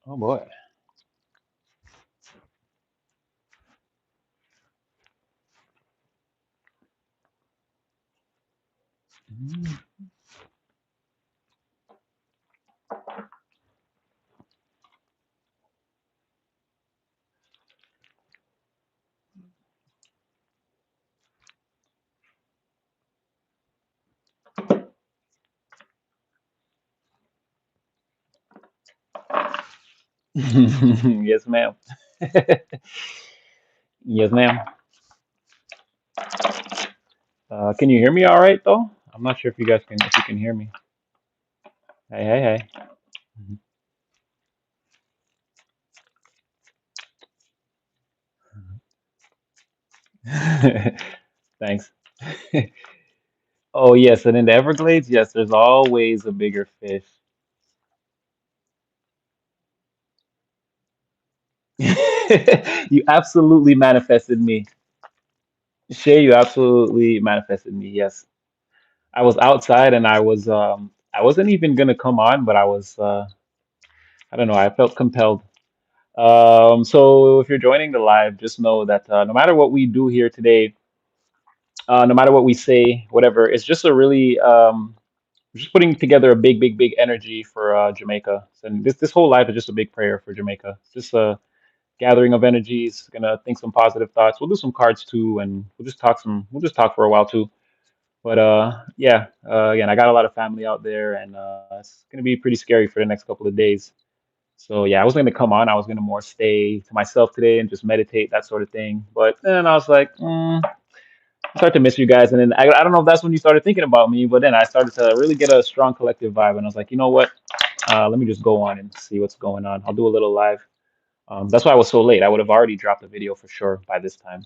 Oh boy. Yes, ma'am. Yes, ma'am. Can you hear me all right though? I'm not sure if you guys can if you can hear me. Hey, hey, hey. Thanks. Oh yes, and in the Everglades, yes, there's always a bigger fish. You absolutely manifested me. Shay, you absolutely manifested me. Yes. I was outside and I wasn't even gonna come on, but I don't know, I felt compelled. So if you're joining the live, just know that no matter what we do here today, no matter what we say, whatever, it's just a really just putting together a big energy for Jamaica. And this whole live is just a big prayer for Jamaica. Just a gathering of energies. Gonna think some positive thoughts. We'll do some cards too, and we'll just talk for a while too. But yeah, again, I got a lot of family out there, and it's gonna be pretty scary for the next couple of days. So yeah, I was gonna come on. I was gonna more stay to myself today and just meditate, that sort of thing. But then I was like, I started to miss you guys, and then I don't know if that's when you started thinking about me, but then I started to really get a strong collective vibe, and I was like, you know what? Let me just go on and see what's going on. I'll do a little live. That's why I was so late. I would have already dropped the video for sure by this time.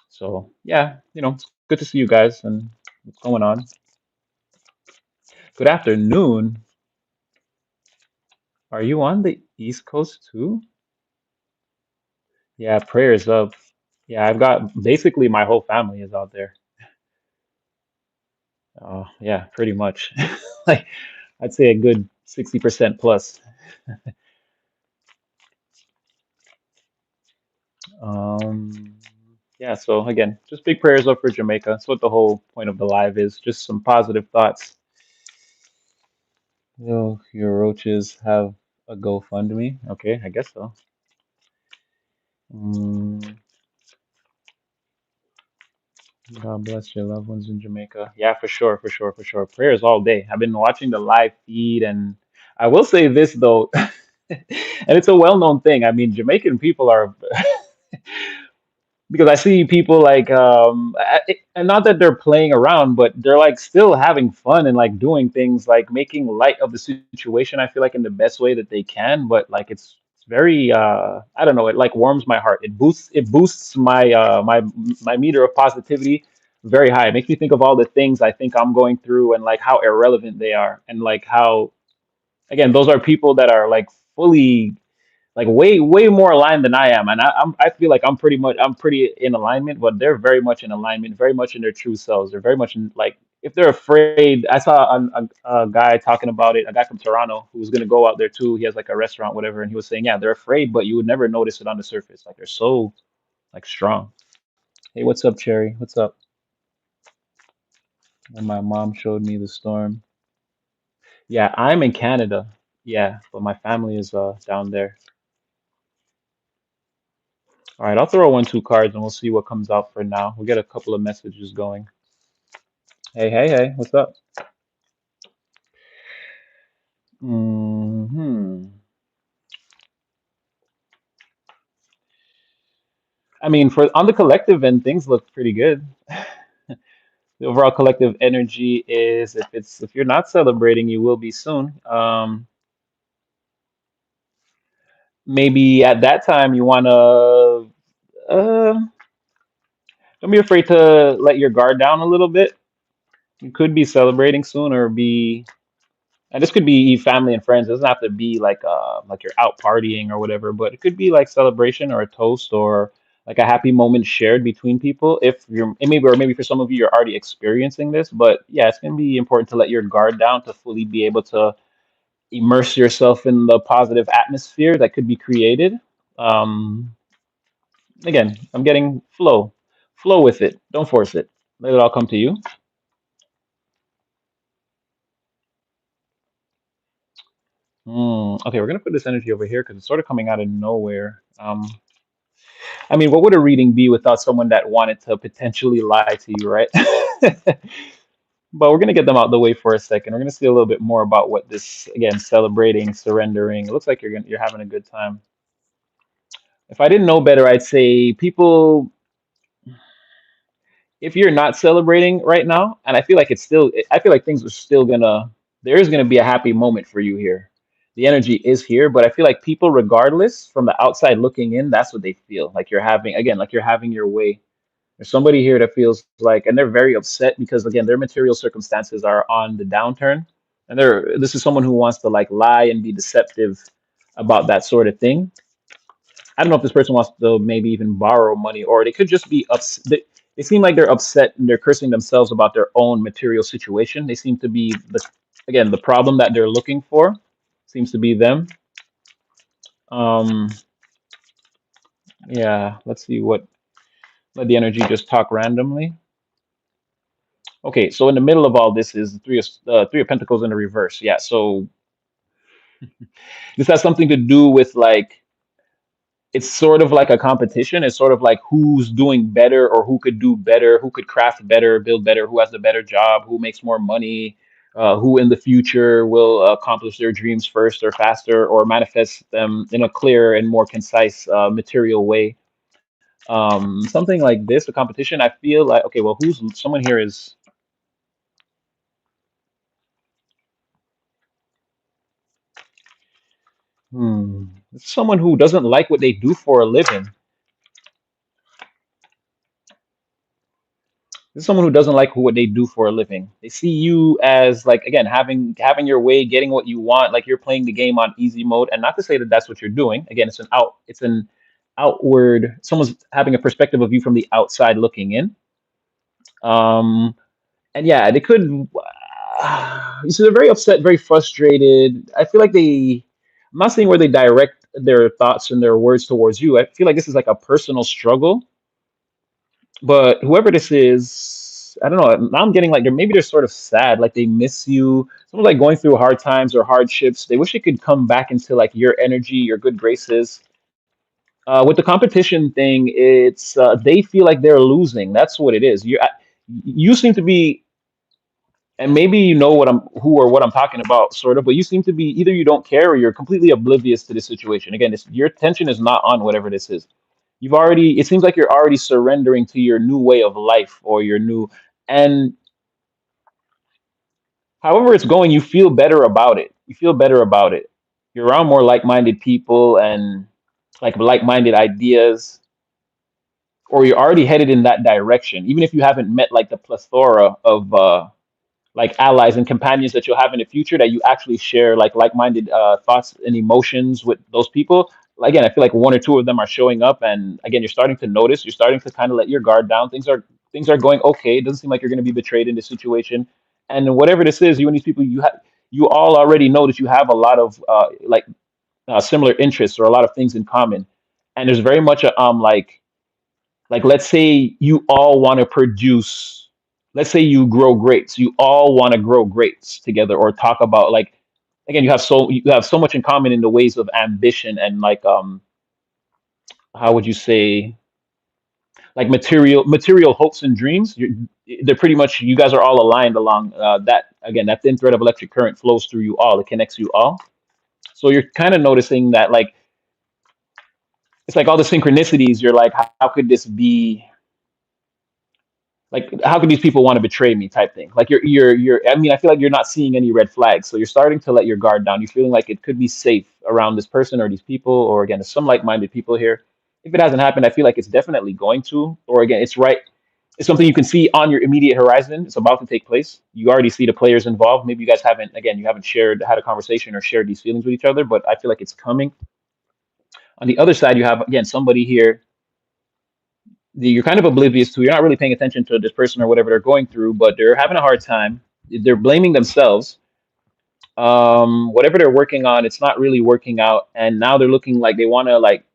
So yeah, it's good to see you guys and what's going on. Good afternoon. Are you on the East Coast too? Yeah, prayers up. Yeah, I've got basically my whole family is out there. Oh, yeah, pretty much. Like I'd say a good 60% plus. Um, yeah, so again, just big prayers up for Jamaica. That's what the whole point of the live is. Just some positive thoughts. Your roaches have a GoFundMe. Okay, I guess so. Mm, God bless your loved ones in Jamaica. Yeah, for sure, for sure, for sure. Prayers all day. I've been watching the live feed, and I will say this though, and it's a well-known thing. I mean, Jamaican people are because I see people like and not that they're playing around, but they're like still having fun and like doing things like making light of the situation. I feel like in the best way that they can, but like it's very I don't know, it like warms my heart. It boosts my meter of positivity very high. It makes me think of all the things I think I'm going through and like how irrelevant they are and like how again those are people that are like fully like way more aligned than I am, and I feel like I'm pretty in alignment, but they're very much in alignment, very much in their true selves. They're very much in like if they're afraid. I saw a guy talking about it, a guy from Toronto who was gonna go out there too. He has like a restaurant, whatever, and he was saying, yeah, they're afraid, but you would never notice it on the surface. Like they're so like strong. Hey, what's up, Cherry? What's up? And my mom showed me the storm. Yeah, I'm in Canada. Yeah, but my family is down there. All right, I'll throw one, two cards and we'll see what comes out for now. We'll get a couple of messages going. Hey, hey, hey, what's up? Hmm. I mean, for on the collective end, things look pretty good. The overall collective energy is if you're not celebrating, you will be soon. Maybe at that time you wanna don't be afraid to let your guard down a little bit. You could be celebrating soon or be and this could be family and friends. It doesn't have to be like you're out partying or whatever, but it could be like celebration or a toast or like a happy moment shared between people. If you're and maybe or maybe for some of you you're already experiencing this, but yeah, it's gonna be important to let your guard down to fully be able to immerse yourself in the positive atmosphere that could be created. Um, Again, I'm getting flow with it. Don't force it. Let it all come to you. Okay, we're gonna put this energy over here because it's sort of coming out of nowhere. I mean, what would a reading be without someone that wanted to potentially lie to you, right? But we're gonna get them out the way for a second. We're gonna see a little bit more about what this again, celebrating, surrendering. It looks like you're having a good time. If I didn't know better, I'd say people if you're not celebrating right now, and I feel like I feel like things are still gonna, there is gonna be a happy moment for you here. The energy is here, but I feel like people, regardless, from the outside looking in, that's what they feel like you're having, again, like you're having your way. There's somebody here that feels like, and they're very upset because, again, their material circumstances are on the downturn. And this is someone who wants to like lie and be deceptive about that sort of thing. I don't know if this person wants to maybe even borrow money, or they could just be upset. They seem like they're upset and they're cursing themselves about their own material situation. They seem to be again, the problem that they're looking for seems to be them. Um, yeah, let's see what, let the energy just talk randomly. Okay, so in the middle of all this is the three of pentacles in the reverse. Yeah, so this has something to do with like, it's sort of like a competition. It's sort of like who's doing better or who could do better, who could craft better, build better, who has the better job, who makes more money, who in the future will accomplish their dreams first or faster or manifest them in a clearer and more concise material way. Something like this, a competition. I feel like, okay, well, who's someone here is, hmm, someone who doesn't like what they do for a living. This is someone who doesn't like what they do for a living. They see you as like again having your way, getting what you want, like you're playing the game on easy mode. And not to say that that's what you're doing. Again, it's an outward. Someone's having a perspective of you from the outside looking in. Um, and yeah, they could. So they're very upset, very frustrated. I feel like they. I'm not saying where they direct their thoughts and their words towards you. I feel like this is like a personal struggle, but whoever this is, I don't know. Now I'm getting like they're sort of sad, like they miss you. Someone like going through hard times or hardships. They wish it could come back into like your energy, your good graces. With the competition thing, it's they feel like they're losing. That's what it is. You seem to be, and maybe you know what I'm who or what I'm talking about, sort of. But you seem to be either you don't care or you're completely oblivious to the situation. Again, your attention is not on whatever this is. You've already, it seems like you're already surrendering to your new way of life or your new, and however it's going, you feel better about it. You feel better about it. You're around more like-minded people and like-minded ideas, or you're already headed in that direction. Even if you haven't met like the plethora of like allies and companions that you'll have in the future, that you actually share like-minded thoughts and emotions with those people. Again, I feel like one or two of them are showing up, and again, you're starting to notice. You're starting to kind of let your guard down. Things are going okay. It doesn't seem like you're going to be betrayed in this situation. And whatever this is, you and these people, you all already know that you have a lot of similar interests or a lot of things in common. And there's very much a like let's say you all want to produce, let's say you grow grapes, you all want to grow grapes together or talk about like, again, you have so much in common in the ways of ambition and like how would you say, like material hopes and dreams. They're pretty much, you guys are all aligned along that, again, that thin thread of electric current flows through you all, it connects you all. So you're kind of noticing that like it's like all the synchronicities, you're like, how could this be, like how could these people want to betray me type thing, like you're I mean, I feel like you're not seeing any red flags, so you're starting to let your guard down. You're feeling like it could be safe around this person or these people, or again, there's some like-minded people here. If it hasn't happened, I feel like it's definitely going to, or again, it's right, it's something you can see on your immediate horizon. It's about to take place. You already see the players involved. Maybe you guys haven't, again, you haven't had a conversation or shared these feelings with each other, but I feel like it's coming. On the other side, you have again somebody here. you're kind of oblivious to. You're not really paying attention to this person or whatever they're going through, but they're having a hard time. They're blaming themselves. Whatever they're working on, it's not really working out, and now they're looking like they want to like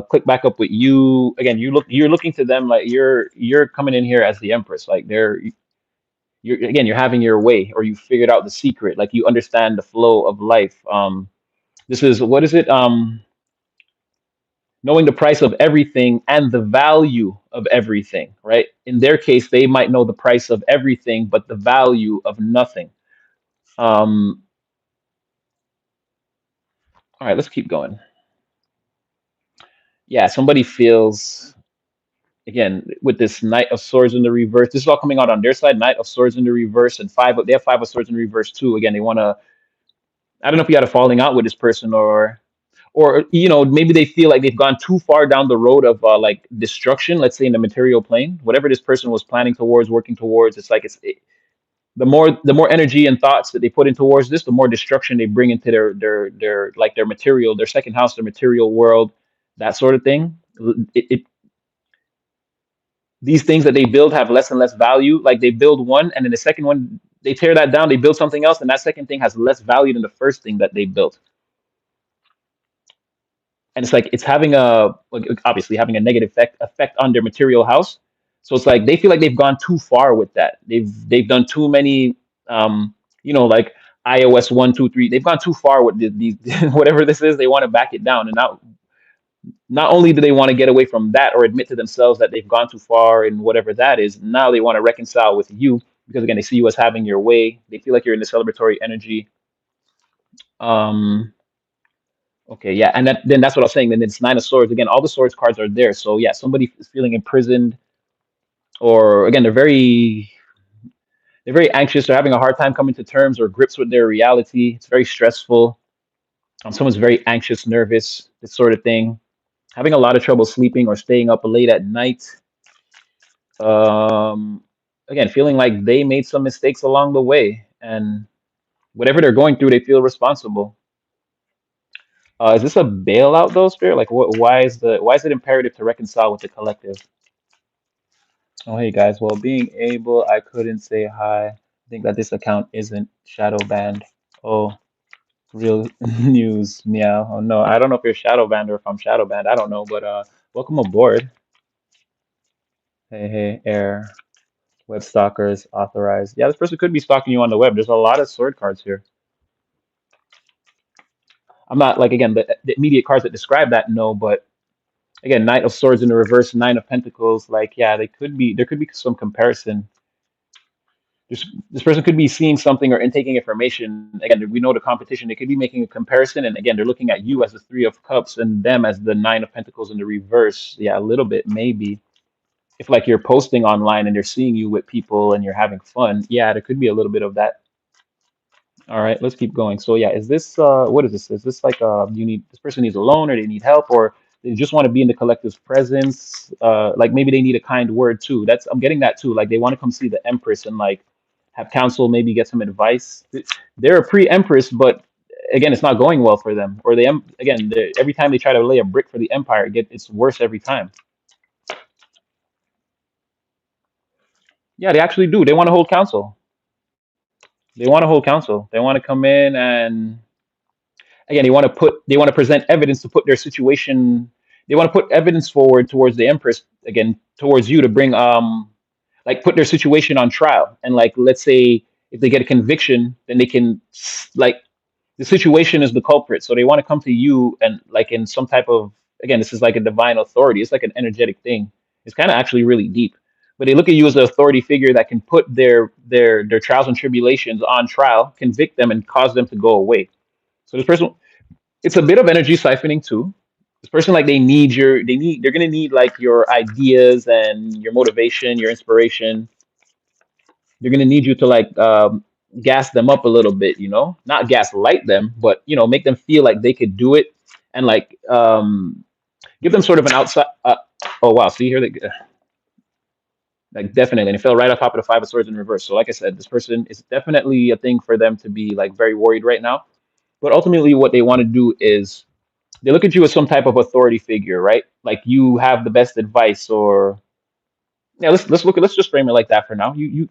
click back up with you again. You're looking to them like you're coming in here as the empress, like you're having your way, or you figured out the secret, like you understand the flow of life. This is what is it? Knowing the price of everything and the value of everything, right? In their case, they might know the price of everything, but the value of nothing. Um, all right, let's keep going. Yeah, somebody feels again with this Knight of Swords in the reverse. This is all coming out on their side. Knight of Swords in the reverse and five. They have Five of Swords in the reverse too. Again, they want to. I don't know if you had a falling out with this person or maybe they feel like they've gone too far down the road of like destruction. Let's say in the material plane, whatever this person was planning towards, working towards. It's like the more energy and thoughts that they put in towards this, the more destruction they bring into their like their material, their second house, their material world, that sort of thing. It these things that they build have less and less value. Like they build one, and then the second one they tear that down. They build something else, and that second thing has less value than the first thing that they built. And it's like it's having a like, obviously having a negative effect on their material house. So it's like they feel like they've gone too far with that. They've done too many, um, like iOS 1, 2, 3. They've gone too far with these whatever this is. They want to back it down, and not only do they want to get away from that or admit to themselves that they've gone too far in whatever that is, now they want to reconcile with you because again they see you as having your way. They feel like you're in the celebratory energy. Um, okay, yeah, and then that's what I was saying. Then it's Nine of Swords again. All the swords cards are there. So yeah, somebody is feeling imprisoned, or again they're very anxious. They're having a hard time coming to terms or grips with their reality. It's very stressful. Someone's very anxious, nervous, this sort of thing. Having a lot of trouble sleeping or staying up late at night. Um, Again, feeling like they made some mistakes along the way, and whatever they're going through, they feel responsible. Is this a bailout though, Spirit? Like, why is it imperative to reconcile with the collective? Oh, hey guys. Well, being able, I couldn't say hi. I think that this account isn't shadow banned. Oh, real news, meow. Oh no, I don't know if you're shadow banned or if I'm shadow banned. I don't know, but welcome aboard. Hey, hey, air. Web stalkers authorized. Yeah, this person could be stalking you on the web. There's a lot of sword cards here. I'm not like again the immediate cards that describe that, no, but again, Knight of Swords in the reverse, Nine of Pentacles. Like, yeah, they could be. There could be some comparison. This person could be seeing something or intaking information. Again, we know the competition. They could be making a comparison, and again, they're looking at you as the Three of Cups and them as the Nine of Pentacles in the reverse. Yeah, a little bit maybe. If like you're posting online and they're seeing you with people and you're having fun, yeah, there could be a little bit of that. All right, let's keep going. So yeah, is this what is this? Is this like you need this person needs a loan or they need help or they just want to be in the collective's presence? Like maybe they need a kind word too. That's I'm getting that too. Like they want to come see the Empress and like have counsel, maybe get some advice. They're a pre-Empress, but again, it's not going well for them. Or again, every time they try to lay a brick for the Empire, it's worse every time. Yeah, they actually do. They want to hold counsel. They want to hold counsel. They want to come in and again they want to present evidence to put their situation. They want to put evidence forward towards the Empress again towards you to bring like put their situation on trial and like let's say if they get a conviction then they can like the situation is the culprit so they want to come to you and like in some type of again this is like a divine authority. It's like an energetic thing. It's kind of actually really deep, but they look at you as the authority figure that can put their trials and tribulations on trial, convict them and cause them to go away. So this person, it's a bit of energy siphoning too. This person like they're gonna need like your ideas and your motivation, your inspiration. They're gonna need you to like gas them up a little bit, not gaslight them, but make them feel like they could do it and like give them sort of an outside. Oh wow, see here like definitely, and it fell right on top of the Five of Swords in reverse. So like I said, this person is definitely a thing for them to be like very worried right now. But ultimately, what they want to do is they look at you as some type of authority figure, right? Like you have the best advice or Yeah, let's just frame it like that for now. You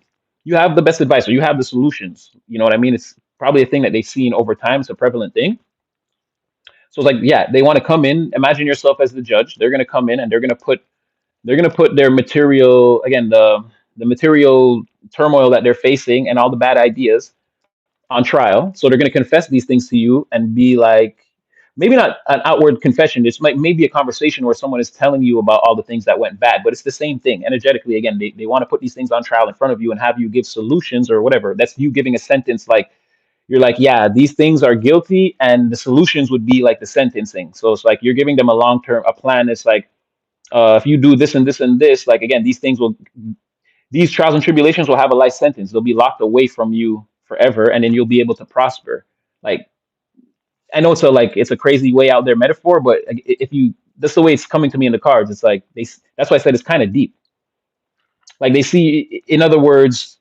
have the best advice, or you have the solutions. You know what I mean? It's probably a thing that they've seen over time. It's a prevalent thing. So it's like, yeah, they want to come in. Imagine yourself as the judge. They're going to come in and they're going to put their material, again, the material turmoil that they're facing and all the bad ideas on trial. So they're going to confess these things to you and be like, maybe not an outward confession. It's like maybe a conversation where someone is telling you about all the things that went bad, but it's the same thing energetically. Again, they want to put these things on trial in front of you and have you give solutions or whatever. That's you giving a sentence like, you're like, yeah, these things are guilty, and the solutions would be like the sentencing. So it's like you're giving them a long term a plan. It's like, if you do this and this and this, like again, these trials and tribulations will have a life sentence. They'll be locked away from you forever, and then you'll be able to prosper. Like, I know it's a crazy way out there metaphor, but like, if you that's the way it's coming to me in the cards. It's like that's why I said it's kind of deep. Like they see, in other words,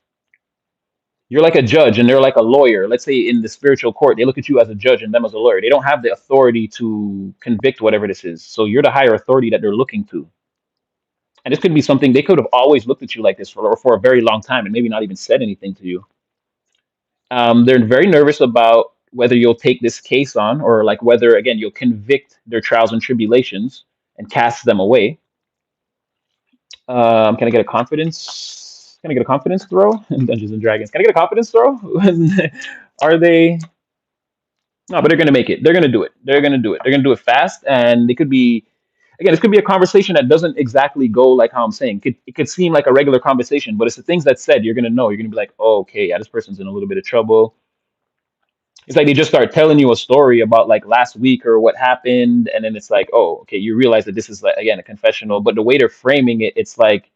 you're like a judge and they're like a lawyer. Let's say in the spiritual court, they look at you as a judge and them as a lawyer. They don't have the authority to convict whatever this is. So you're the higher authority that they're looking to. And this could be something they could have always looked at you like this for a very long time and maybe not even said anything to you. They're very nervous about whether you'll take this case on, or like whether again you'll convict their trials and tribulations and cast them away. Can I get a confidence? Can I get a confidence throw in Dungeons and Dragons? Can I get a confidence throw? Are they? No, but they're gonna make it. They're gonna do it. They're gonna do it. They're gonna do it fast, and it could be. Again, this could be a conversation that doesn't exactly go like how I'm saying. It could seem like a regular conversation, but it's the things that said you're gonna know. You're gonna be like, oh, okay, yeah, this person's in a little bit of trouble. It's like they just start telling you a story about like last week or what happened, and then it's like, oh, okay, you realize that this is like again a confessional, but the way they're framing it, it's like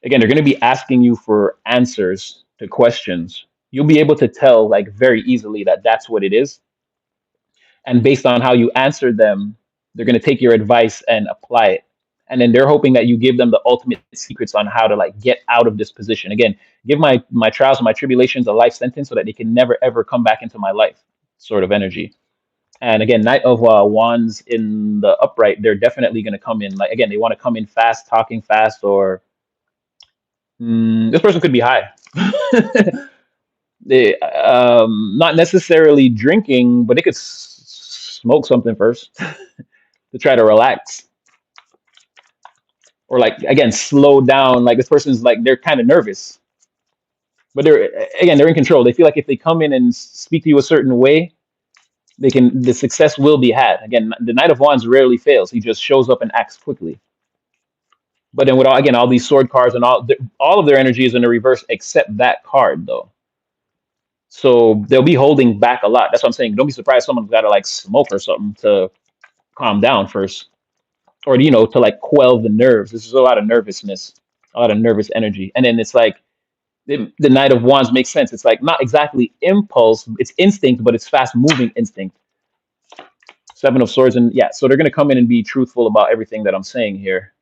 again they're going to be asking you for answers to questions. You'll be able to tell like very easily that that's what it is, and based on how you answer them, they're going to take your advice and apply it. And then they're hoping that you give them the ultimate secrets on how to like get out of this position. Again, give my trials and my tribulations a life sentence so that they can never ever come back into my life, sort of energy. And again, Knight of Wands in the upright, they're definitely going to come in. Like again, they want to come in fast, talking fast, or this person could be high. They not necessarily drinking, but they could smoke something first to try to relax, or like again slow down. Like this person's like they're kind of nervous, but they're in control. They feel like if they come in and speak to you a certain way, the success will be had. Again, the Knight of Wands rarely fails. He just shows up and acts quickly. But then with all these sword cards and all of their energy is in the reverse except that card though. So they'll be holding back a lot. That's what I'm saying. Don't be surprised someone's got to like smoke or something to calm down first, or to like quell the nerves. This is a lot of nervousness, a lot of nervous energy, and then it's like the Knight of Wands makes sense. It's like not exactly impulse, it's instinct, but it's fast moving instinct. Seven of Swords, and yeah, so they're gonna come in and be truthful about everything that I'm saying here.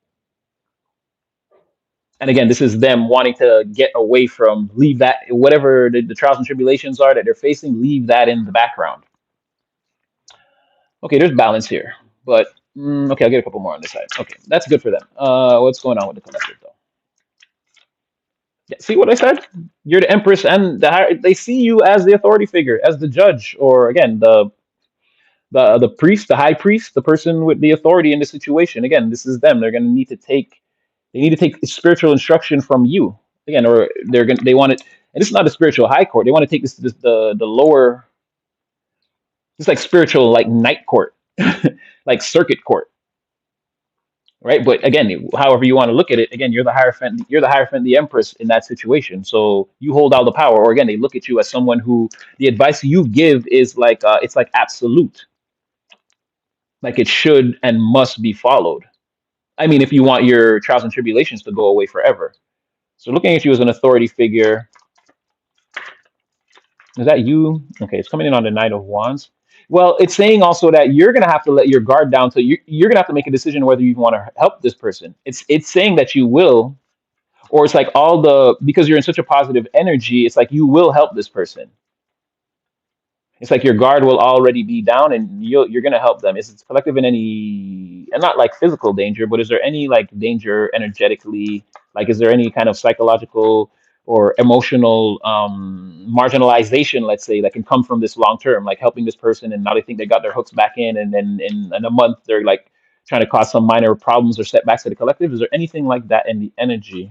And again, this is them wanting to get away from, leave that, whatever the trials and tribulations are that they're facing, leave that in the background. Okay, there's balance here, but okay, I'll get a couple more on this side. Okay, that's good for them. What's going on with the collective though? Yeah, see what I said? You're the Empress, and they see you as the authority figure, as the judge, or again the priest, the high priest, the person with the authority in the situation. Again, this is them. They're going to need to take spiritual instruction from you again, or they want it. And this is not a spiritual high court. They want to take this the lower. It's like spiritual, like night court, like circuit court, right? But again, however you want to look at it, again, you're the Hierophant. You're the Hierophant, the Empress in that situation. So you hold all the power. Or again, they look at you as someone who the advice you give is like it's like absolute, like it should and must be followed. I mean, if you want your trials and tribulations to go away forever. So looking at you as an authority figure, is that you? Okay, it's coming in on the Knight of Wands. Well, it's saying also that you're going to have to let your guard down. So you're going to have to make a decision whether you want to help this person. It's saying that you will, or it's like because you're in such a positive energy, it's like you will help this person. It's like your guard will already be down, and you're gonna help them. Is it collective in any, and not like physical danger, but is there any like danger energetically? Like, is there any kind of psychological or emotional marginalization, let's say, that can come from this long term, like helping this person, and now they think they got their hooks back in, and then in a month they're like trying to cause some minor problems or setbacks to the collective? Is there anything like that in the energy?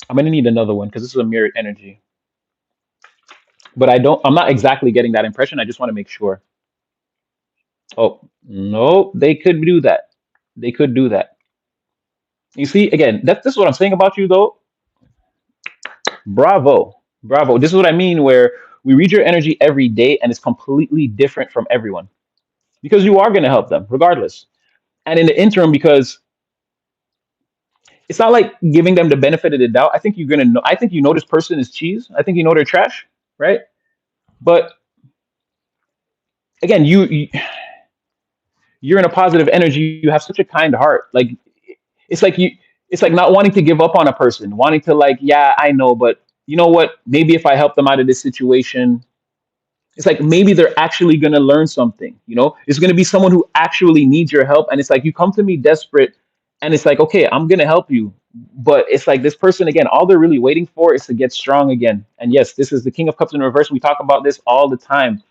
I'm gonna need another one because this is a mirrored energy, but I'm not exactly getting that impression. I just want to make sure. Oh, no, they could do that. They could do that. You see, again, this is what I'm saying about you, though. Bravo. Bravo. This is what I mean, where we read your energy every day and it's completely different from everyone because you are going to help them regardless. And in the interim, because it's not like giving them the benefit of the doubt. I think you're going to know. I think you know this person is cheese. I think you know they're trash, right? But again, you're in a positive energy. You have such a kind heart. Like, it's like it's like not wanting to give up on a person, wanting to, like, yeah, I know, but you know what, maybe if I help them out of this situation, it's like maybe they're actually going to learn something. It's going to be someone who actually needs your help, and it's like you come to me desperate, and it's like, okay, I'm going to help you, but it's like this person, again, all they're really waiting for is to get strong again. And yes, this is the King of Cups in reverse. We talk about this all the time.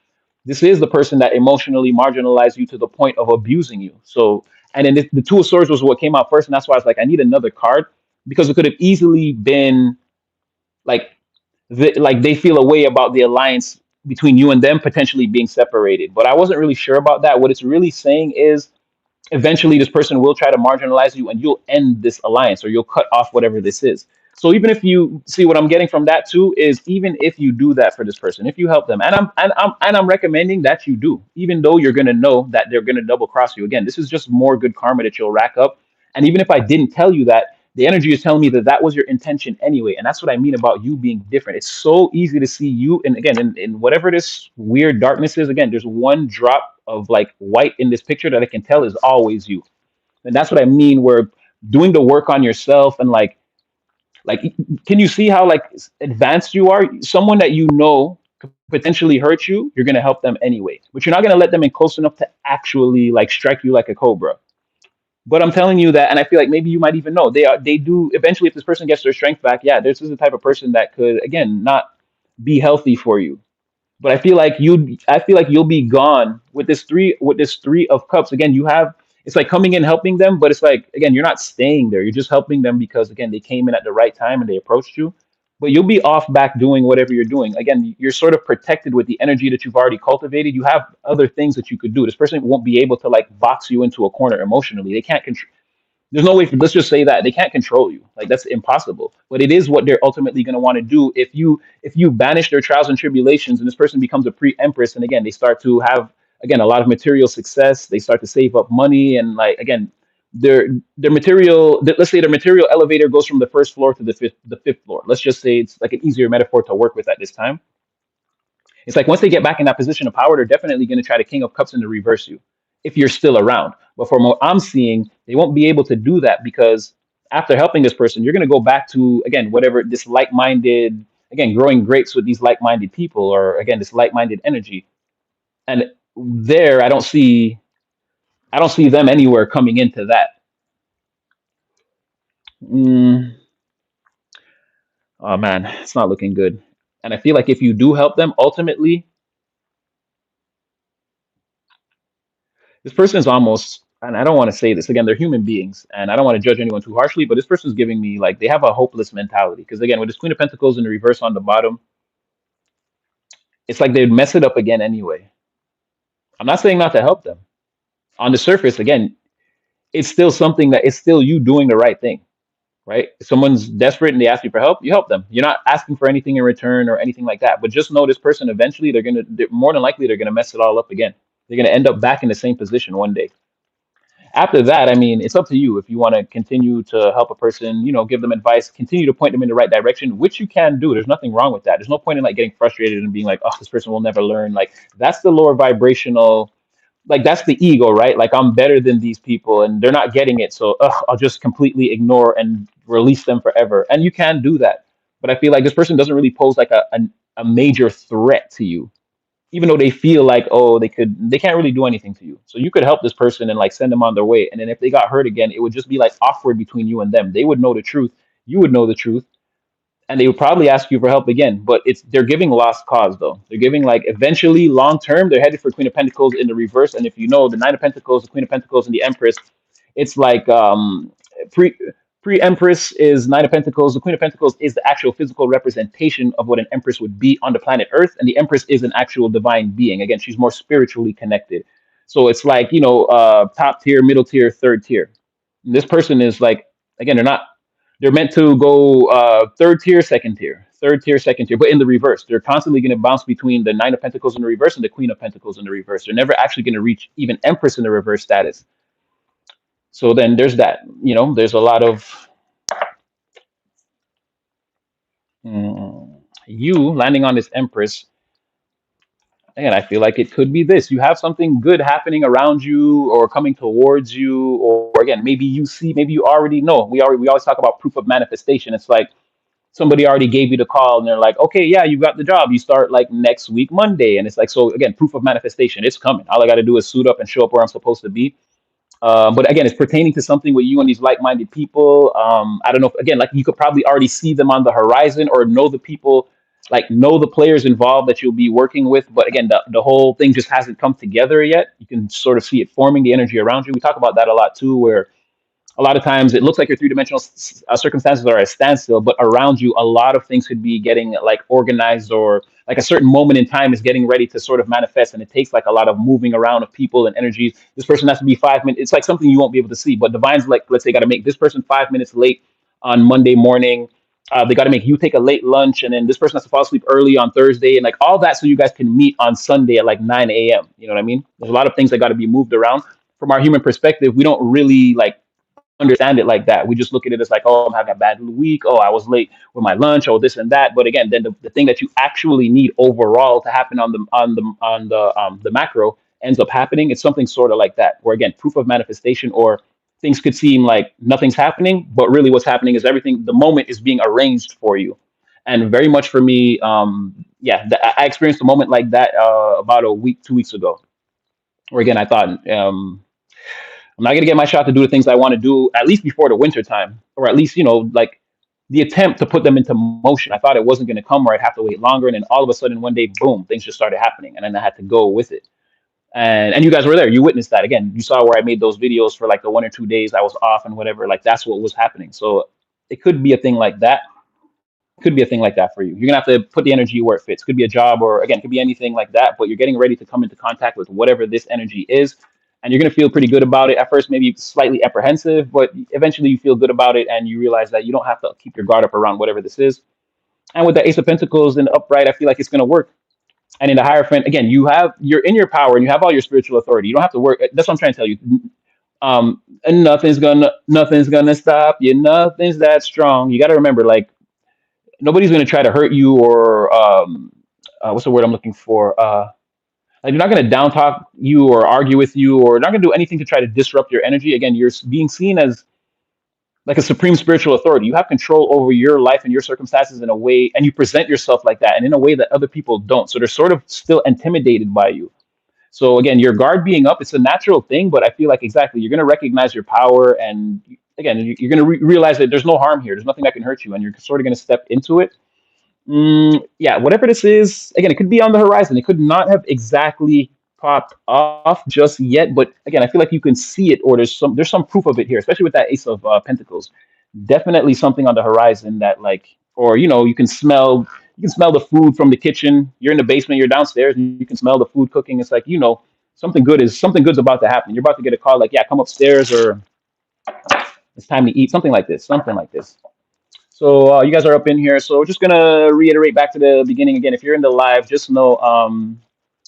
This is the person that emotionally marginalized you to the point of abusing you. So, and then the Two of Swords was what came out first, and that's why I was like, I need another card, because it could have easily been like like they feel a way about the alliance between you and them potentially being separated. But I wasn't really sure about that. What it's really saying is eventually this person will try to marginalize you, and you'll end this alliance, or you'll cut off whatever this is. So even if you see, what I'm getting from that too is, even if you do that for this person, if you help them, and I'm recommending that you do, even though you're going to know that they're going to double cross you again. This is just more good karma that you'll rack up. And even if I didn't tell you that, the energy is telling me that that was your intention anyway. And that's what I mean about you being different. It's so easy to see you, and again, in whatever this weird darkness is, again, there's one drop of like white in this picture that I can tell is always you. And that's what I mean. Where doing the work on yourself, and like, can you see how like advanced you are? Someone that you know could potentially hurt you, you're gonna help them anyway. But you're not gonna let them in close enough to actually like strike you like a cobra. But I'm telling you that, and I feel like maybe you might even know they do eventually. If this person gets their strength back, yeah, this is the type of person that could, again, not be healthy for you. But I feel like you'll be gone with this three of cups. Again, you have, it's like coming in helping them, but it's like, again, you're not staying there. You're just helping them because, again, they came in at the right time and they approached you. But you'll be off back doing whatever you're doing. Again, you're sort of protected with the energy that you've already cultivated. You have other things that you could do. This person won't be able to like box you into a corner emotionally. They can't control. There's no way for, let's just say that they can't control you. Like, that's impossible. But it is what they're ultimately going to want to do. If you banish their trials and tribulations, and this person becomes a pre-empress, and again, they start to have, again, a lot of material success. They start to save up money, and like, again, their material, let's say their material elevator goes from the first floor to the fifth floor. Let's just say it's like an easier metaphor to work with at this time. It's like once they get back in that position of power, they're definitely going to try to King of Cups and to reverse you if you're still around. But from what I'm seeing, they won't be able to do that, because after helping this person, you're going to go back to, again, whatever this like-minded, again, growing grapes with these like-minded people, or again, this like-minded energy. And there, I don't see them anywhere coming into that. Mm, oh man, it's not looking good. And I feel like if you do help them, ultimately, this person is almost, and I don't want to say this again, they're human beings, and I don't want to judge anyone too harshly, but this person is giving me like they have a hopeless mentality. Because again, with this Queen of Pentacles in the reverse on the bottom, it's like they'd mess it up again anyway. I'm not saying not to help them. On the surface, again, it's still something that it's still you doing the right thing, right? If someone's desperate and they ask you for help, you help them. You're not asking for anything in return or anything like that. But just know this person eventually, more than likely, they're gonna mess it all up again. They're gonna end up back in the same position one day. After that, I mean, it's up to you if you want to continue to help a person, give them advice, continue to point them in the right direction, which you can do. There's nothing wrong with that. There's no point in like getting frustrated and being like, oh, this person will never learn. Like, that's the lower vibrational, like, that's the ego, right? Like, I'm better than these people and they're not getting it. So I'll just completely ignore and release them forever. And you can do that. but I feel like this person doesn't really pose like a major threat to you, even though they feel like, oh, they can't really do anything to you. So you could help this person and like send them on their way. And then if they got hurt again, it would just be like awkward between you and them. They would know the truth, you would know the truth, and they would probably ask you for help again. But it's they're giving lost cause though. They're giving like eventually long term they're headed for Queen of Pentacles in the reverse. And if you know the Nine of Pentacles, the Queen of Pentacles, and the Empress, it's like pre Empress is Nine of Pentacles. The Queen of Pentacles is the actual physical representation of what an Empress would be on the planet Earth, and the Empress is an actual divine being. Again, she's more spiritually connected. So it's like top tier, middle tier, third tier. And this person is like again they're meant to go third tier, second tier, third tier, second tier, but in the reverse. They're constantly going to bounce between the Nine of Pentacles in the reverse and the Queen of Pentacles in the reverse. They're never actually going to reach even Empress in the reverse status. So then there's that. There's a lot of you landing on this Empress. And I feel like it could be this. You have something good happening around you or coming towards you, or again, maybe you see, maybe you already know. We always talk about proof of manifestation. It's like somebody already gave you the call and they're like, okay, yeah, you got the job. You start like next week, Monday. And it's like, so again, proof of manifestation. It's coming. All I got to do is suit up and show up where I'm supposed to be. But again, it's pertaining to something with you and these like-minded people. I don't know if, again, like you could probably already see them on the horizon or know the people, like know the players involved that you'll be working with. But again, the whole thing just hasn't come together yet. You can sort of see it forming the energy around you. We talk about that a lot too, where a lot of times it looks like your three-dimensional circumstances are at a standstill, but around you a lot of things could be getting like organized, or like a certain moment in time is getting ready to sort of manifest, and it takes like a lot of moving around of people and energies. This person has to be 5 minutes, it's like something you won't be able to see, but divine's like, let's say, got to make this person 5 minutes late on Monday morning. They got to make you take a late lunch, and then this person has to fall asleep early on Thursday, and like all that, so you guys can meet on Sunday at like 9 a.m. You know what I mean? There's a lot of things that got to be moved around. From our human perspective, we don't really like understand it like that. We just look at it as like, oh, I'm having a bad week. Oh, I was late with my lunch. Oh, this and that. But again, then the thing that you actually need overall to happen on the macro ends up happening. It's something sort of like that, where again, proof of manifestation, or things could seem like nothing's happening, but really what's happening is everything. The moment is being arranged for you, and very much for me. Yeah, I experienced a moment like that about a week, 2 weeks ago, where again I thought. I'm not going to get my shot to do the things I want to do at least before the winter time, or at least like the attempt to put them into motion. I thought it wasn't going to come, or I'd have to wait longer, and then all of a sudden one day, boom, things just started happening, and then I had to go with it. And you guys were there. You witnessed that. Again, you saw where I made those videos for like the 1 or 2 days I was off and whatever. Like that's what was happening. So it could be a thing like that. Could be a thing like that for you. You're gonna have to put the energy where it fits. Could be a job, or again, could be anything like that. But you're getting ready to come into contact with whatever this energy is, and you're gonna feel pretty good about it. At first, maybe slightly apprehensive, but eventually you feel good about it, and you realize that you don't have to keep your guard up around whatever this is. And with the Ace of Pentacles in the upright, I feel like it's gonna work. And in the Hierophant, again, you're in your power and you have all your spiritual authority. You don't have to work. That's what I'm trying to tell you. And nothing's gonna stop you. Nothing's that strong. You got to remember, like nobody's going to try to hurt you, or what's the word I'm looking for? Like, they're not going to down talk you or argue with you, or not going to do anything to try to disrupt your energy. Again, you're being seen as like a supreme spiritual authority. You have control over your life and your circumstances in a way, and you present yourself like that, and in a way that other people don't. So they're sort of still intimidated by you. So again, your guard being up, it's a natural thing, but I feel like exactly you're going to recognize your power, and again, you're going to realize that there's no harm here. There's nothing that can hurt you, and you're sort of going to step into it. Yeah, whatever this is, again, it could be on the horizon. It could not have exactly popped off just yet, but again, I feel like you can see it, or there's some proof of it here, especially with that Ace of Pentacles. Definitely something on the horizon that, like, or you can smell the food from the kitchen. You're in the basement, you're downstairs, and you can smell the food cooking. It's like something good's about to happen. You're about to get a call, like, yeah, come upstairs, or it's time to eat. Something like this. Something like this. So you guys are up in here. So just gonna reiterate back to the beginning again. If you're in the live, just know,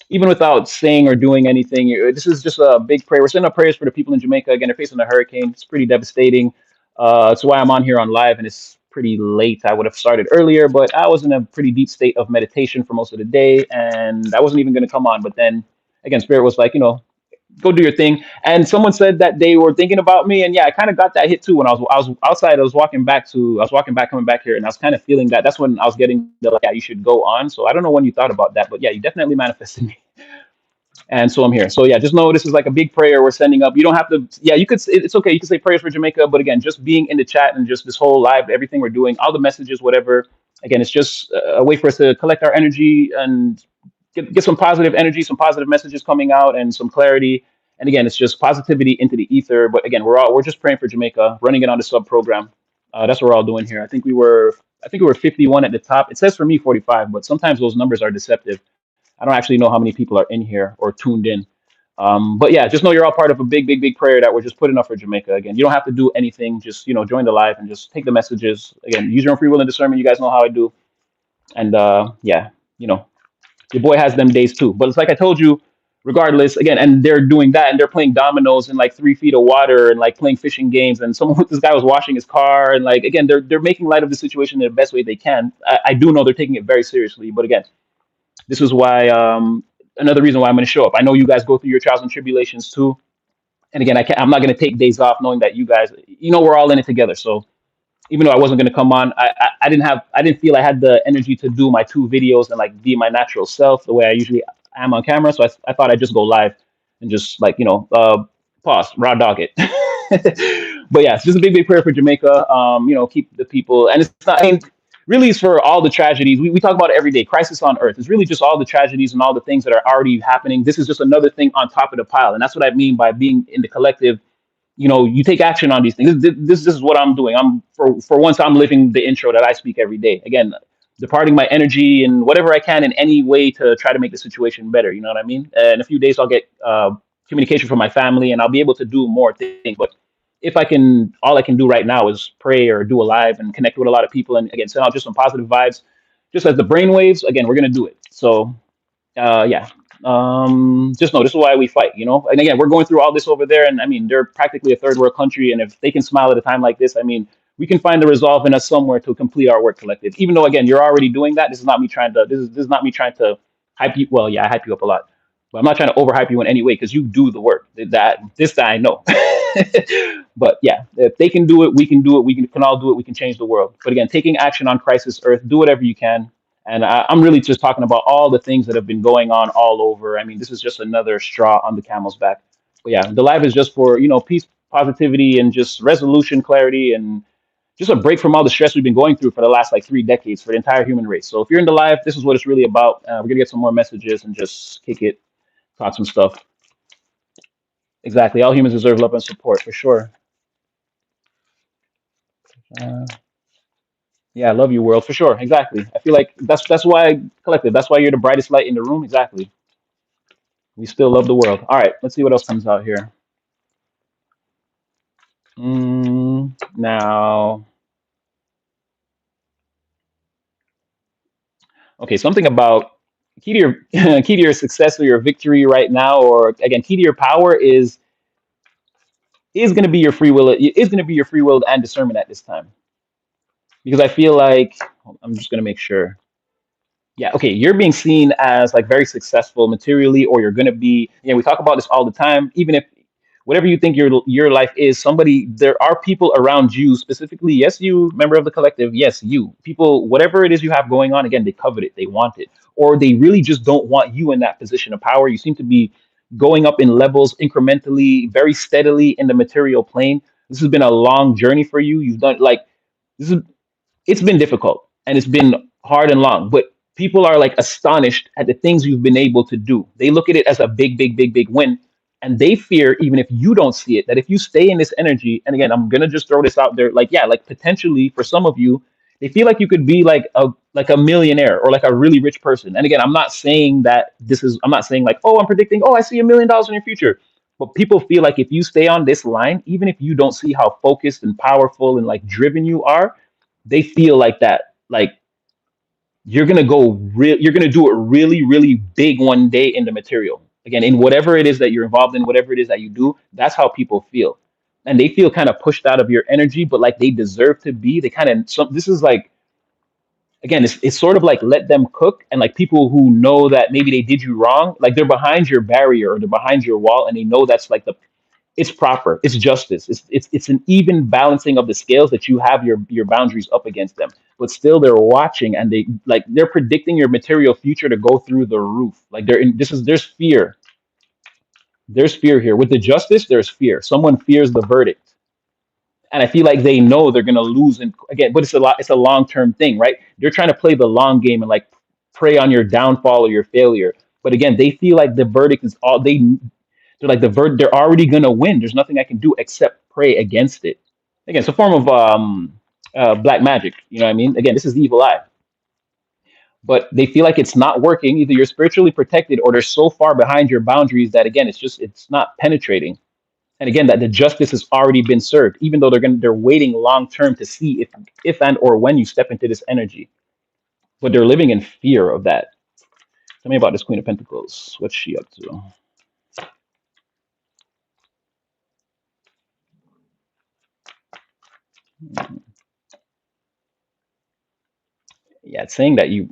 even without saying or doing anything, this is just a big prayer. We're sending up prayers for the people in Jamaica. Again, they're facing a hurricane. It's pretty devastating. That's why I'm on here on live, and it's pretty late. I would have started earlier, but I was in a pretty deep state of meditation for most of the day, and I wasn't even going to come on. But then again, Spirit was like, go do your thing. And someone said that they were thinking about me, and yeah, I kind of got that hit too when I was outside. I was walking back, coming back here, and I was kind of feeling that. That's when I was getting the like, yeah, you should go on. So I don't know when you thought about that, but yeah, you definitely manifested me, and so I'm here. So yeah, just know this is like a big prayer we're sending up. You don't have to. Yeah, you could. It's okay. You can say prayers for Jamaica, but again, just being in the chat and just this whole live, everything we're doing, all the messages, whatever. Again, it's just a way for us to collect our energy and get some positive energy, some positive messages coming out, and some clarity. And again, it's just positivity into the ether. But again, we're just praying for Jamaica, running it on the sub program. That's what we're all doing here. I think we were 51 at the top. It says for me 45, but sometimes those numbers are deceptive. I don't actually know how many people are in here or tuned in. But yeah, just know you're all part of a big, big, big prayer that we're just putting up for Jamaica. Again, you don't have to do anything. Just join the live and just take the messages. Again, use your own free will and discernment. You guys know how I do. And yeah, you know, your boy has them days too. But it's like I told you, regardless, again, and they're doing that and they're playing dominoes in like 3 feet of water and like playing fishing games. And someone, this guy was washing his car, and like again, they're making light of the situation in the best way they can. I do know they're taking it very seriously, but again, this is why another reason why I'm going to show up. I know you guys go through your trials and tribulations too, and again, I'm not going to take days off knowing that you guys, we're all in it together. So even though I wasn't going to come on, I didn't feel I had the energy to do my 2 videos and like be my natural self the way I usually am on camera. So I thought I'd just go live and just like pause, raw dog it. But yeah, it's just a big, big prayer for Jamaica. Keep the people, and it's not. I mean, really, it's for all the tragedies we talk about it every day. Crisis on Earth. It's really just all the tragedies and all the things that are already happening. This is just another thing on top of the pile, and that's what I mean by being in the collective. You take action on these things. This is what I'm doing. I'm for once I'm living the intro that I speak every day. Again, departing my energy and whatever I can in any way to try to make the situation better. You know what I mean? In a few days, I'll get communication from my family, and I'll be able to do more things. But if I can, all I can do right now is pray or do a live and connect with a lot of people, and again, send out just some positive vibes, just as the brainwaves. Again, we're gonna do it. So yeah. Just know this is why we fight. And again, we're going through all this over there, and I mean, they're practically a third world country, and if they can smile at a time like this, I mean, we can find the resolve in us somewhere to complete our work collective. Even though, again, you're already doing that. This is not me trying to. This is not me trying to hype you. Well, yeah, I hype you up a lot, but I'm not trying to overhype you in any way because you do the work. That I know. But yeah, if they can do it, we can do it. We can all do it. We can change the world. But again, taking action on Crisis Earth, do whatever you can. And I'm really just talking about all the things that have been going on all over. I mean, this is just another straw on the camel's back. But yeah, the live is just for, peace, positivity, and just resolution, clarity, and just a break from all the stress we've been going through for the last like 3 decades for the entire human race. So if you're in the live, this is what it's really about. We're going to get some more messages and just kick it, talk some stuff. Exactly. All humans deserve love and support for sure. Uh, yeah, I love you, world, for sure. Exactly. I feel like that's why collective. That's why you're the brightest light in the room. Exactly. We still love the world. All right, let's see what else comes out here. Now, okay, something about key to your key to your success or your victory right now, or again, key to your power is going to be your free will. It is going to be your free will and discernment at this time, because I feel like I'm just going to make sure. Yeah, okay, you're being seen as like very successful materially, or you're going to be. We talk about this all the time. Even if whatever you think your life is, there are people around you specifically. Yes, you, member of the collective. Yes, you, people, whatever it is you have going on. Again, they covet it, they want it, or they really just don't want you in that position of power. You seem to be going up in levels incrementally, very steadily in the material plane. This has been a long journey for you. You've done like this is it's been difficult and it's been hard and long, but people are like astonished at the things you've been able to do. They look at it as a big, big, big, big win. And they fear, even if you don't see it, that if you stay in this energy, and again, I'm gonna just throw this out there, like, yeah, like potentially for some of you, they feel like you could be like a millionaire or like a really rich person. And again, I'm not saying like, oh, I'm predicting, oh, I see $1 million in your future. But people feel like if you stay on this line, even if you don't see how focused and powerful and like driven you are, they feel like that. Like you're gonna do it really, really big one day in the material. Again, in whatever it is that you're involved in, whatever it is that you do, that's how people feel. And they feel kind of pushed out of your energy, but like they deserve to be. They kind of this is like again, it's sort of like let them cook, and like people who know that maybe they did you wrong, like they're behind your barrier or they're behind your wall, and they know that's like the it's proper, it's justice, it's an even balancing of the scales that you have your boundaries up against them, but still they're watching and they like they're predicting your material future to go through the roof. Like they're in this is there's fear here with the justice. There's fear. Someone fears the verdict, and I feel like they know they're gonna lose. And again, but it's a long term thing, right? They're trying to play the long game and like prey on your downfall or your failure. But again, they feel like the verdict is all they. They're like they're already gonna win. There's nothing I can do except pray against it. Again, it's a form of black magic. You know what I mean? Again, this is the evil eye. But they feel like it's not working. Either you're spiritually protected or they're so far behind your boundaries that again, it's not penetrating. And again, that the justice has already been served, even though they're waiting long term to see if and or when you step into this energy. But they're living in fear of that. Tell me about this Queen of Pentacles. What's she up to? Yeah, it's saying that you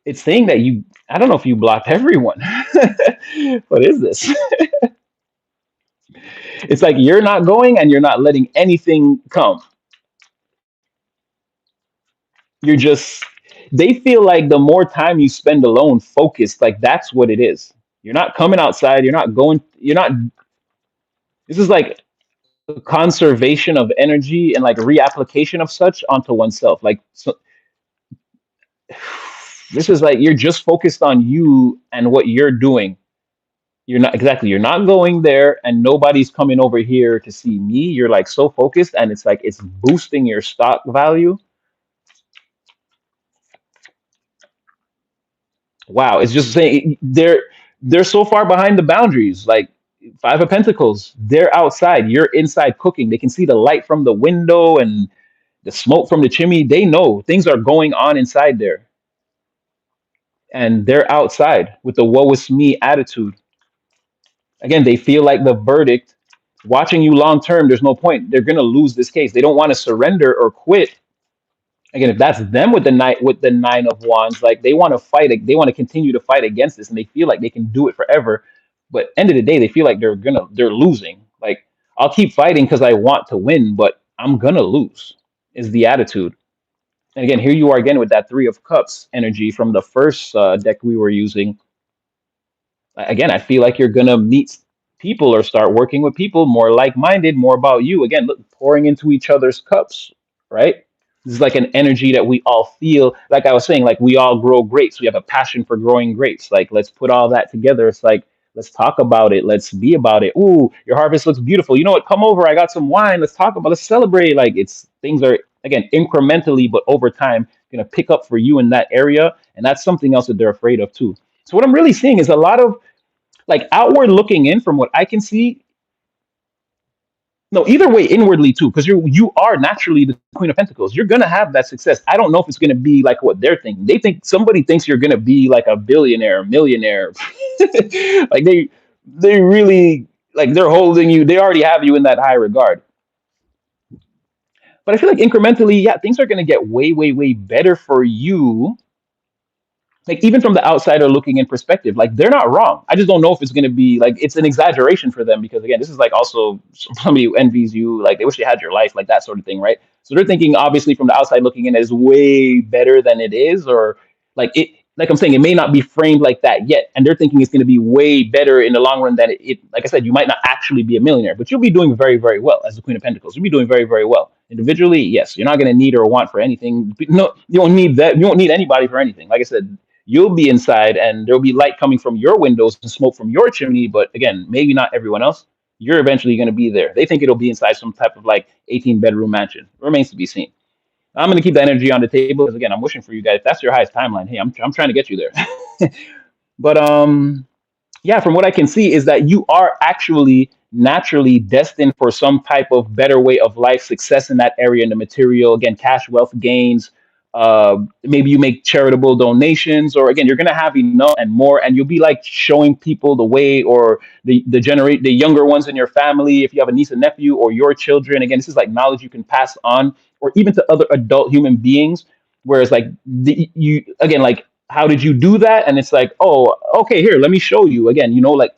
I don't know if you blocked everyone. What is this? It's like you're not going and you're not letting anything come. You're just they feel like the more time you spend alone focused, like that's what it is. You're not coming outside, you're not this is like conservation of energy and like reapplication of such onto oneself. Like so, this is like you're just focused on you and what you're doing. You're not going there and nobody's coming over here to see me. You're like so focused and it's like it's boosting your stock value. Wow, it's just saying they're so far behind the boundaries. Like Five of Pentacles, they're outside, you're inside cooking. They can see the light from the window and the smoke from the chimney. They know things are going on inside there. And they're outside with the woe is me attitude. Again, they feel like the verdict, watching you long term, there's no point. They're gonna lose this case. They don't want to surrender or quit. Again, if that's them with the nine of wands, like they want to fight, they want to continue to fight against this, and they feel like they can do it forever. But end of the day, they feel like they're losing. Like I'll keep fighting because I want to win, but I'm gonna lose. Is the attitude. And again, here you are again with that Three of Cups energy from the first deck we were using. Again, I feel like you're gonna meet people or start working with people more like-minded, more about you. Again, look, pouring into each other's cups, right? This is like an energy that we all feel. Like I was saying, like we all grow grapes. We have a passion for growing grapes. Like let's put all that together. It's like let's talk about it. Let's be about it. Ooh, your harvest looks beautiful. You know what? Come over. I got some wine. Let's talk about. Let's celebrate. Like it's things are again incrementally, but over time, gonna pick up for you in that area, and that's something else that they're afraid of too. So what I'm really seeing is a lot of like outward looking in from what I can see. No, either way, inwardly too, because you are naturally the Queen of Pentacles. You're gonna have that success. I don't know if it's gonna be like what they're thinking. They think somebody thinks you're gonna be like a billionaire, millionaire. Like they really like they're holding you. They already have you in that high regard. But I feel like incrementally, yeah, things are gonna get way, way, way better for you like even from the outsider looking in perspective, like they're not wrong. I just don't know if it's going to be like it's an exaggeration for them because again, this is like also somebody who envies you, like they wish they had your life, like that sort of thing, right? So they're thinking obviously from the outside looking in is way better than it is, or like it. Like I'm saying, it may not be framed like that yet, and they're thinking it's going to be way better in the long run than it. Like I said, you might not actually be a millionaire, but you'll be doing very, very well as the Queen of Pentacles. You'll be doing very, very well individually. Yes, you're not going to need or want for anything. No, you don't need that. You don't need anybody for anything. Like I said, you'll be inside and there'll be light coming from your windows and smoke from your chimney, but again, maybe not everyone else. You're eventually going to be there. They think it'll be inside some type of like 18-bedroom mansion. Remains to be seen. I'm going to keep that energy on the table because again, I'm wishing for you guys. If that's your highest timeline, hey, I'm trying to get you there. But yeah, from what I can see is that you are actually naturally destined for some type of better way of life, success in that area in the material, again, cash, wealth gains. Maybe you make charitable donations, or again, you're gonna have enough and more, and you'll be like showing people the way, or the younger ones in your family, if you have a niece and nephew, or your children. Again, this is like knowledge you can pass on, or even to other adult human beings. Whereas like you again, like how did you do that? And it's like, oh, okay, here, let me show you. Again, like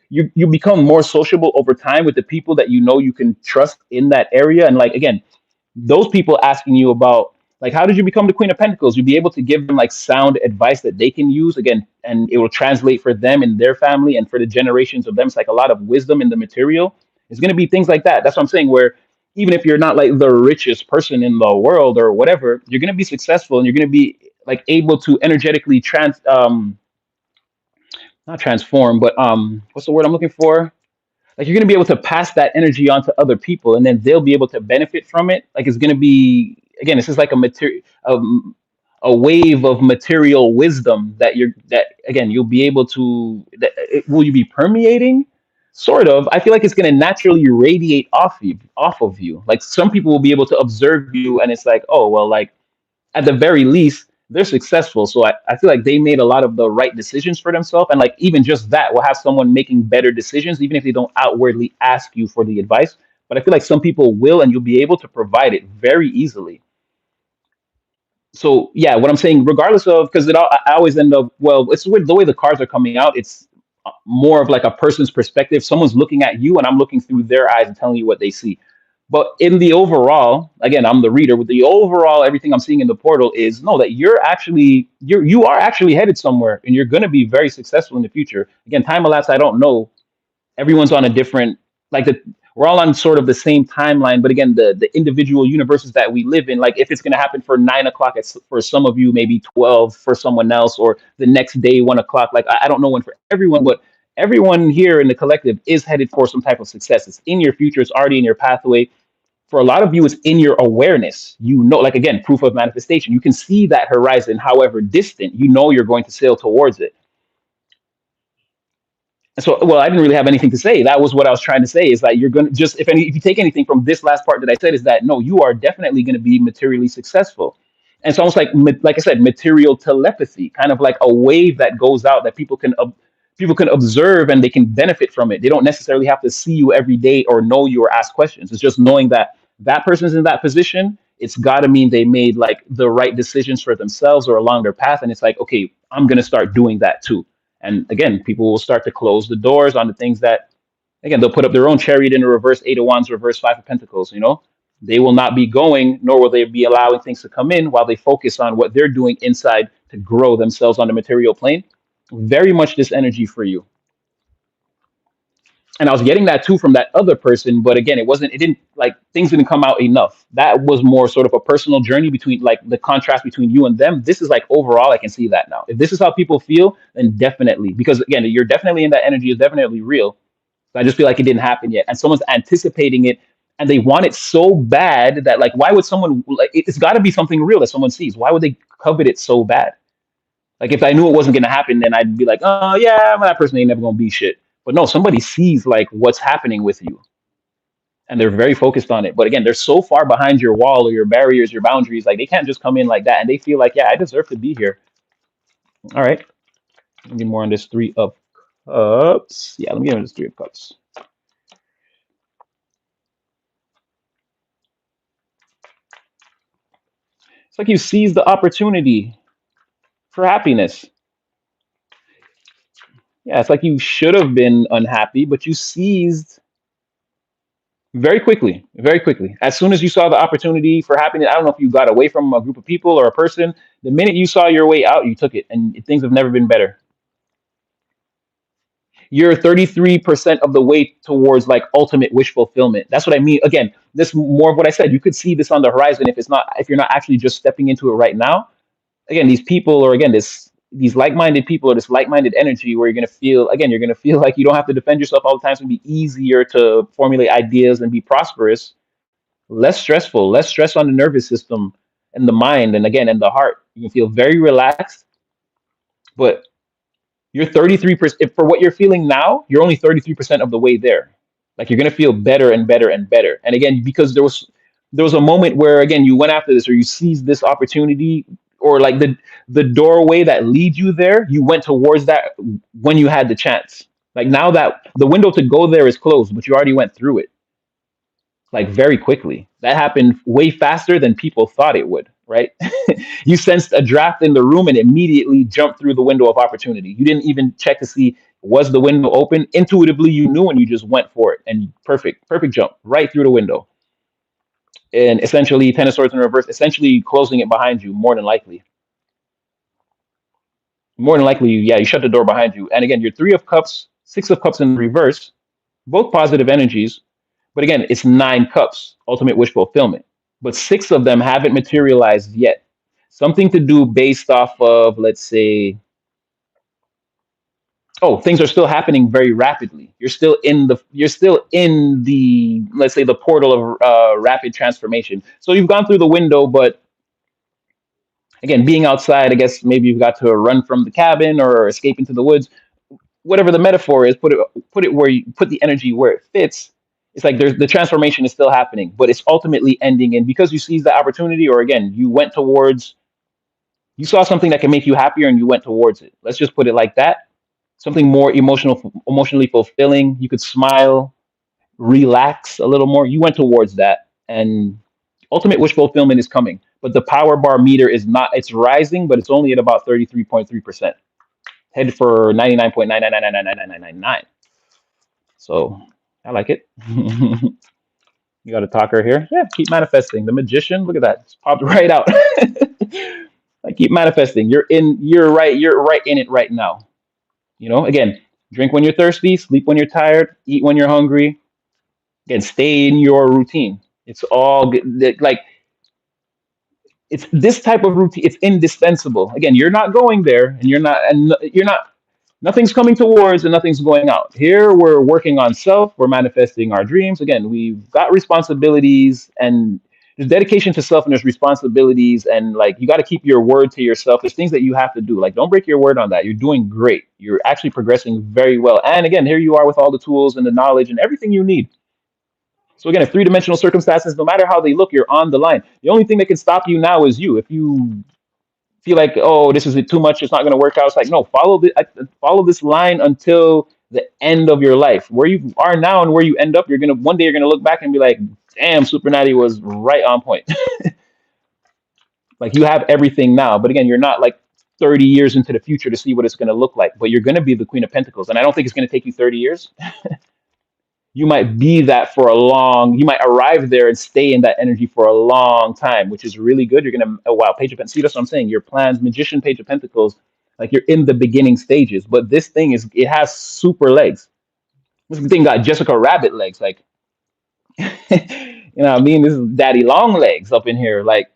you become more sociable over time with the people that you can trust in that area. And like again, those people asking you about like how did you become the Queen of Pentacles, you'll be able to give them like sound advice that they can use again, and it will translate for them and their family and for the generations of them. It's like a lot of wisdom in the material. It's going to be things like that. That's what I'm saying, where even if you're not like the richest person in the world or whatever, you're going to be successful and you're going to be like able to energetically not transform, but what's the word I'm looking for, like you're going to be able to pass that energy on to other people and then they'll be able to benefit from it. Like it's going to be, again, it's just like a wave of material wisdom that again you'll be able to will you be permeating, sort of. I feel like it's going to naturally radiate off of you. Like some people will be able to observe you and it's like, oh well, like at the very least, they're successful. So I feel like they made a lot of the right decisions for themselves. And like even just that will have someone making better decisions, even if they don't outwardly ask you for the advice. But I feel like some people will, and you'll be able to provide it very easily. So yeah, what I'm saying, regardless of, because I always end up, well, it's with the way the cards are coming out. It's more of like a person's perspective. Someone's looking at you, and I'm looking through their eyes and telling you what they see. But in the overall, again, I'm the reader. With the overall, everything I'm seeing in the portal is no, that you are actually headed somewhere, and you're going to be very successful in the future. Again, time elapsed, I don't know. Everyone's on a different, like we're all on sort of the same timeline, but again, the individual universes that we live in, like if it's going to happen for 9 o'clock, for some of you maybe 12 for someone else, or the next day 1 o'clock. Like I don't know when for everyone, but everyone here in the collective is headed for some type of success. It's in your future, it's already in your pathway. For a lot of you, it's in your awareness. Like again, proof of manifestation, you can see that horizon, however distant, you're going to sail towards it. So, well, I didn't really have anything to say. That was what I was trying to say, is that you're going to just, if you take anything from this last part that I said, is that no, you are definitely going to be materially successful. And it's almost like I said, material telepathy, kind of like a wave that goes out that people can observe and they can benefit from it. They don't necessarily have to see you every day or know you or ask questions. It's just knowing that that person's in that position. It's got to mean they made like the right decisions for themselves or along their path. And it's like, okay, I'm going to start doing that too. And again, people will start to close the doors on the things that, again, they'll put up their own chariot in a reverse, Eight of Wands, reverse, Five of Pentacles. They will not be going, nor will they be allowing things to come in while they focus on what they're doing inside to grow themselves on the material plane. Very much this energy for you. And I was getting that too from that other person, but again, it didn't, like, things didn't come out enough. That was more sort of a personal journey between, like, the contrast between you and them. This is like overall, I can see that now. If this is how people feel, then definitely, because again, you're definitely in that energy, is definitely real. So I just feel like it didn't happen yet, and someone's anticipating it, and they want it so bad that, like, why would someone, like, it's got to be something real that someone sees. Why would they covet it so bad? Like if I knew it wasn't gonna happen, then I'd be like, oh yeah, well, that person ain't never gonna be shit. But no, somebody sees like what's happening with you, and they're very focused on it. But again, they're so far behind your wall or your barriers, your boundaries, like they can't just come in like that, and they feel like, yeah, I deserve to be here. All right, let me get more on this Three of Cups. Yeah, let me get on this Three of Cups. It's like you seize the opportunity for happiness. Yeah, it's like you should have been unhappy, but you seized very quickly, very quickly. As soon as you saw the opportunity for happiness, I don't know if you got away from a group of people or a person. The minute you saw your way out, you took it, and things have never been better. You're 33% of the way towards like ultimate wish fulfillment. That's what I mean. Again, this more of what I said. You could see this on the horizon if you're not actually just stepping into it right now. Again, these people, or again, these like-minded people, or this like-minded energy, where you're gonna feel like you don't have to defend yourself all the time. It's gonna be easier to formulate ideas and be prosperous, less stressful, less stress on the nervous system and the mind, and again, and the heart. You can feel very relaxed, but you're 33%. If for what you're feeling now, you're only 33% of the way there. Like you're gonna feel better and better and better. And again, because there was a moment where again you went after this, or you seized this opportunity, or like the doorway that leads you there, you went towards that when you had the chance. Like now that the window to go there is closed, but you already went through it like very quickly. That happened way faster than people thought it would. right? You sensed a draft in the room and immediately jumped through the window of opportunity. You didn't even check to see was the window open. Intuitively, you knew and you just went for it. And perfect jump right through the window. And essentially, Ten of Swords in reverse, essentially closing it behind you, more than likely. More than likely, yeah, you shut the door behind you. And again, your Three of Cups, Six of Cups in reverse, both positive energies. But again, it's 9 cups, ultimate wish fulfillment. But 6 of them haven't materialized yet. Something to do based off of, let's say, oh, things are still happening very rapidly. You're still in the let's say the portal of rapid transformation. So you've gone through the window, but again, being outside, I guess maybe you've got to run from the cabin or escape into the woods. Whatever the metaphor is, put it where you put the energy where it fits. It's like there's the transformation is still happening, but it's ultimately ending in because you seized the opportunity, or again, you saw something that can make you happier and you went towards it. Let's just put it like that. Something more emotionally fulfilling. You could smile, relax a little more. You went towards that, and ultimate wish fulfillment is coming. But the power bar meter is not. It's rising, but it's only at about 33.3%. Head for 99.9999999. So I like it. You got a talker here. Yeah, keep manifesting. The magician, look at that. It's popped right out. Like keep manifesting. You're right in it right now. Again, drink when you're thirsty, sleep when you're tired, eat when you're hungry. Again, stay in your routine. It's all good. Like it's this type of routine. It's indispensable. Again, you're not going there, and you're not. Nothing's coming towards, and nothing's going out. Here, we're working on self. We're manifesting our dreams. Again, we've got responsibilities, and there's dedication to self, and there's responsibilities, and like you got to keep your word to yourself. There's things that you have to do. Like, don't break your word on that. You're doing great. You're actually progressing very well. And again, here you are with all the tools and the knowledge and everything you need. So again, if three-dimensional circumstances, no matter how they look, you're on the line. The only thing that can stop you now is you. If you feel like, oh, this is too much, it's not going to work out. It's like, no, follow this line until the end of your life. Where you are now and where you end up, you're gonna one day you're gonna look back and be like, damn, Super Natty was right on point. Like you have everything now, but again, you're not like 30 years into the future to see what it's going to look like. But you're going to be the Queen of Pentacles, and I don't think it's going to take you 30 years. You might be that for a long, you might arrive there and stay in that energy for a long time, which is really good. You're gonna, oh wow, Page of Pentacles. See, that's what I'm saying. Your plans, Magician, Page of Pentacles, like you're in the beginning stages. But this thing it has super legs. This thing got Jessica Rabbit legs, like you know what I mean? This is Daddy Long legs up in here, like.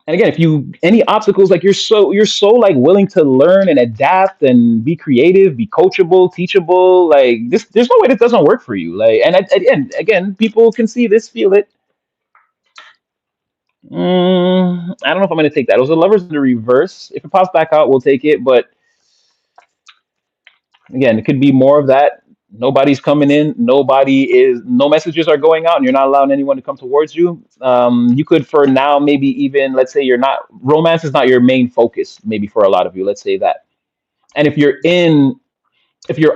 And again, if you any obstacles, like you're so like willing to learn and adapt and be creative, be coachable, teachable. Like this, there's no way this doesn't work for you. Like, and again, people can see this, feel it. I don't know if I'm gonna take that. It was the lovers in the reverse. If it pops back out, we'll take it. But again, it could be more of that. Nobody's coming in. No messages are going out, and you're not allowing anyone to come towards you. You could, for now, maybe even, let's say romance is not your main focus, maybe for a lot of you, let's say that. And if you're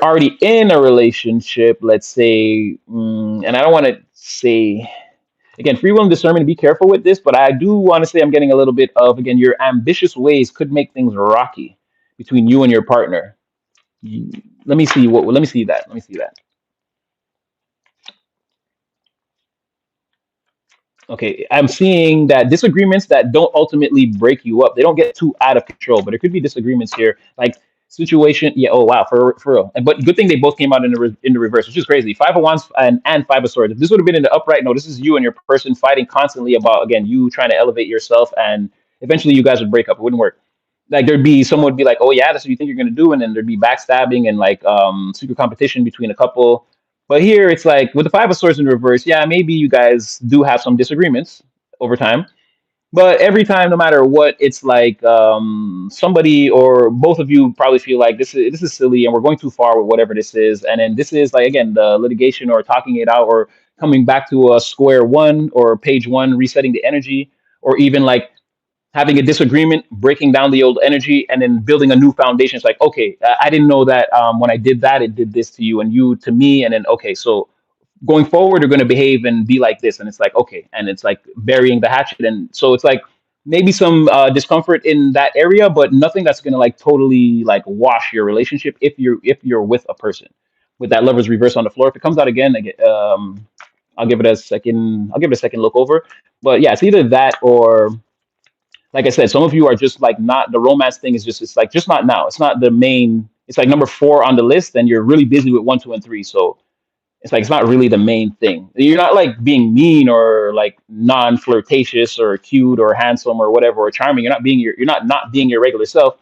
already in a relationship, let's say, and I don't want to say, again, free will and discernment, be careful with this, but I do want to say I'm getting a little bit of, again, your ambitious ways could make things rocky between you and your partner. Let me see let me see that. Let me see that. Okay, I'm seeing that disagreements that don't ultimately break you up, they don't get too out of control, but there could be disagreements here, like situation. Yeah. Oh wow, for real. But good thing they both came out in the reverse, which is crazy. Five of Wands and Five of Swords. If this would have been in the upright, no, this is you and your person fighting constantly about again you trying to elevate yourself, and eventually you guys would break up. It wouldn't work. Like there'd be someone would be like, oh yeah, that's what you think you're gonna do, and then there'd be backstabbing and like secret competition between a couple. But here it's like with the Five of Swords in reverse, yeah, maybe you guys do have some disagreements over time. But every time, no matter what, it's like somebody or both of you probably feel like this is silly and we're going too far with whatever this is. And then this is like again the litigation or talking it out or coming back to a square one or page one, resetting the energy, or even like having a disagreement, breaking down the old energy, and then building a new foundation. It's like, okay, I didn't know that when I did that, it did this to you and you to me. And then, okay, so going forward are going to behave and be like this, and it's like okay, and it's like burying the hatchet, and so it's like maybe some discomfort in that area, but nothing that's going to like totally like wash your relationship if you're with a person with that lover's reverse on the floor. If it comes out again, I'll give it a second. I'll give it a second look over. But yeah, it's either that or like I said, some of you are just like not the romance thing is just it's like just not now. It's not the main. It's like number four on the list, and you're really busy with one, two, and three. So it's like it's not really the main thing. You're not like being mean or like non-flirtatious or cute or handsome or whatever or charming. You're not being your regular self,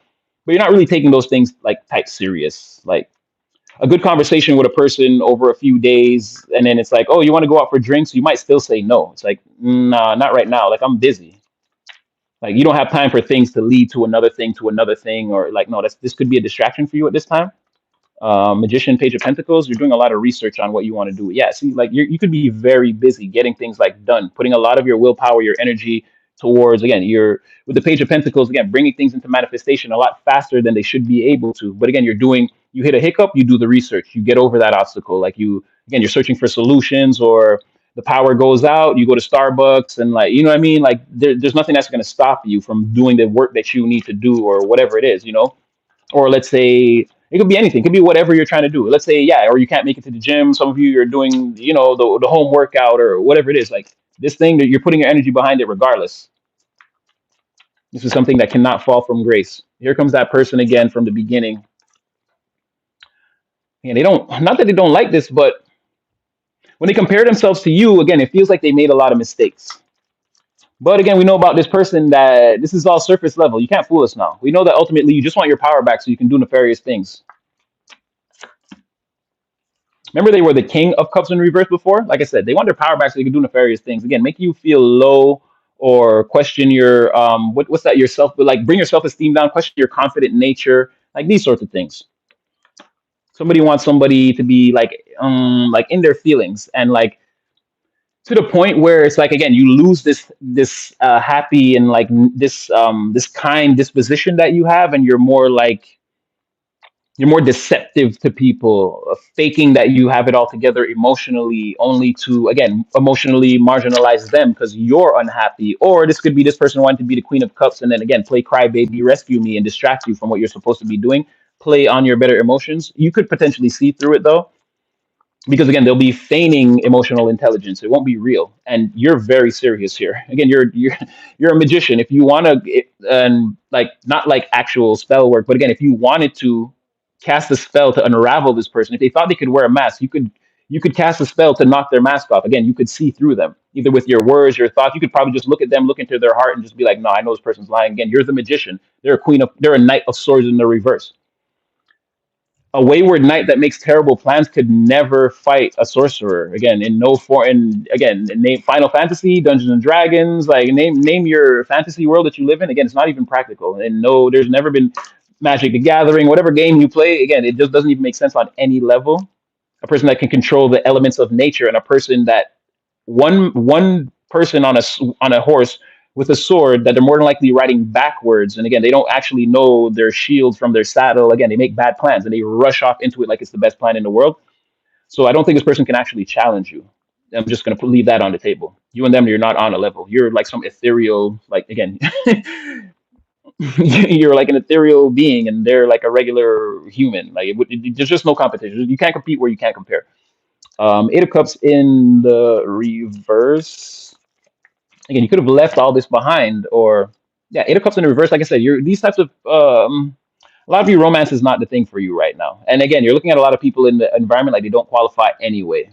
but you're not really taking those things like type serious. Like a good conversation with a person over a few days, and then it's like, oh, you want to go out for drinks? You might still say no. It's like, nah, not right now. Like I'm busy. Like you don't have time for things to lead to another thing, or like no, this could be a distraction for you at this time. Magician, Page of Pentacles, you're doing a lot of research on what you want to do. Yeah, see, like you could be very busy getting things like done, putting a lot of your willpower, your energy towards, again, you're with the Page of Pentacles, again, bringing things into manifestation a lot faster than they should be able to. But again, you hit a hiccup, you do the research, you get over that obstacle. Like again, you're searching for solutions, or the power goes out, you go to Starbucks, and like, you know what I mean? Like there's nothing that's going to stop you from doing the work that you need to do, or whatever it is, or let's say it could be anything. It could be whatever you're trying to do. Let's say, yeah, or you can't make it to the gym. Some of you are doing, the home workout or whatever it is. Like this thing that you're putting your energy behind it regardless. This is something that cannot fall from grace. Here comes that person again from the beginning. And they don't, not that they don't like this, but when they compare themselves to you, again, it feels like they made a lot of mistakes. But again, we know about this person that this is all surface level. You can't fool us now. We know that ultimately you just want your power back so you can do nefarious things. Remember, they were the king of cups in reverse before. Like I said, they want their power back so they can do nefarious things. Again, make you feel low or question your what's that yourself, but like bring your self esteem down, question your confident nature, like these sorts of things. Somebody wants somebody to be like in their feelings and like to the point where it's like again you lose this happy and like this kind disposition that you have, and you're more deceptive to people, faking that you have it all together emotionally, only to, again, emotionally marginalize them because you're unhappy. Or this could be this person wanting to be the Queen of Cups and then, again, play crybaby, rescue me, and distract you from what you're supposed to be doing, play on your better emotions. You could potentially see through it, though, because again they'll be feigning emotional intelligence. It won't be real, and you're very serious here. Again, you're a magician. If you want to, and like not like actual spell work, but again, if you wanted to cast a spell to unravel this person, if they thought they could wear a mask, you could cast a spell to knock their mask off. Again, you could see through them either with your words, your thoughts. You could probably just look at them, look into their heart, and just be like, no, I know this person's lying. Again, you're the magician. They're a knight of swords in the reverse. A wayward knight that makes terrible plans could never fight a sorcerer. Again, in no form. And again, name Final Fantasy, Dungeons and Dragons. Like name your fantasy world that you live in. Again, it's not even practical. And no, there's never been Magic the Gathering, whatever game you play. Again, it just doesn't even make sense on any level. A person that can control the elements of nature, and a person that one person on a horse with a sword that they're more than likely riding backwards. And again, they don't actually know their shield from their saddle. Again, they make bad plans and they rush off into it like it's the best plan in the world. So I don't think this person can actually challenge you. I'm just going to leave that on the table. You and them, you're not on a level. You're like some ethereal, like again, you're like an ethereal being, and they're like a regular human. Like there's just no competition. You can't compete where you can't compare. Eight of Cups in the reverse. Again, you could have left all this behind, or yeah, Eight of Cups in the reverse. Like I said, you're these types of a lot of you, romance is not the thing for you right now. And again, you're looking at a lot of people in the environment like they don't qualify anyway.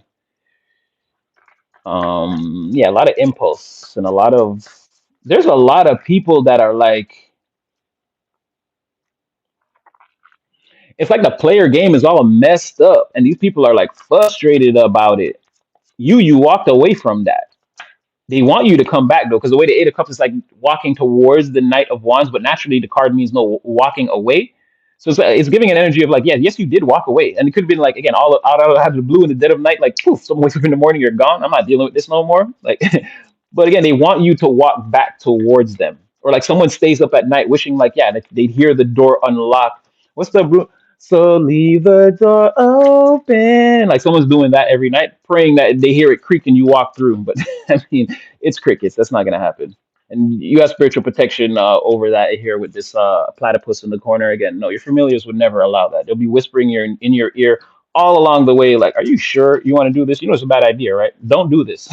Yeah, a lot of impulse and there's a lot of people that are like, it's like the player game is all messed up, and these people are like frustrated about it. You walked away from that. They want you to come back though, because the way the Eight of Cups is like walking towards the Knight of Wands, but naturally the card means no walking away. So it's giving an energy of like, yeah, yes, you did walk away, and it could have been like again, all out of the blue in the dead of night, like poof, someone wakes up in the morning, you're gone. I'm not dealing with this no more. Like, but again, they want you to walk back towards them, or like someone stays up at night wishing like, yeah, they'd hear the door unlock. What's the So leave the door open. Like someone's doing that every night, praying that they hear it creak and you walk through. But I mean, it's crickets. That's not gonna happen. And you have spiritual protection over that here with this platypus in the corner. Again, no, your familiars would never allow that. They'll be whispering in your ear all along the way, like, "Are you sure you want to do this? You know it's a bad idea, right? Don't do this."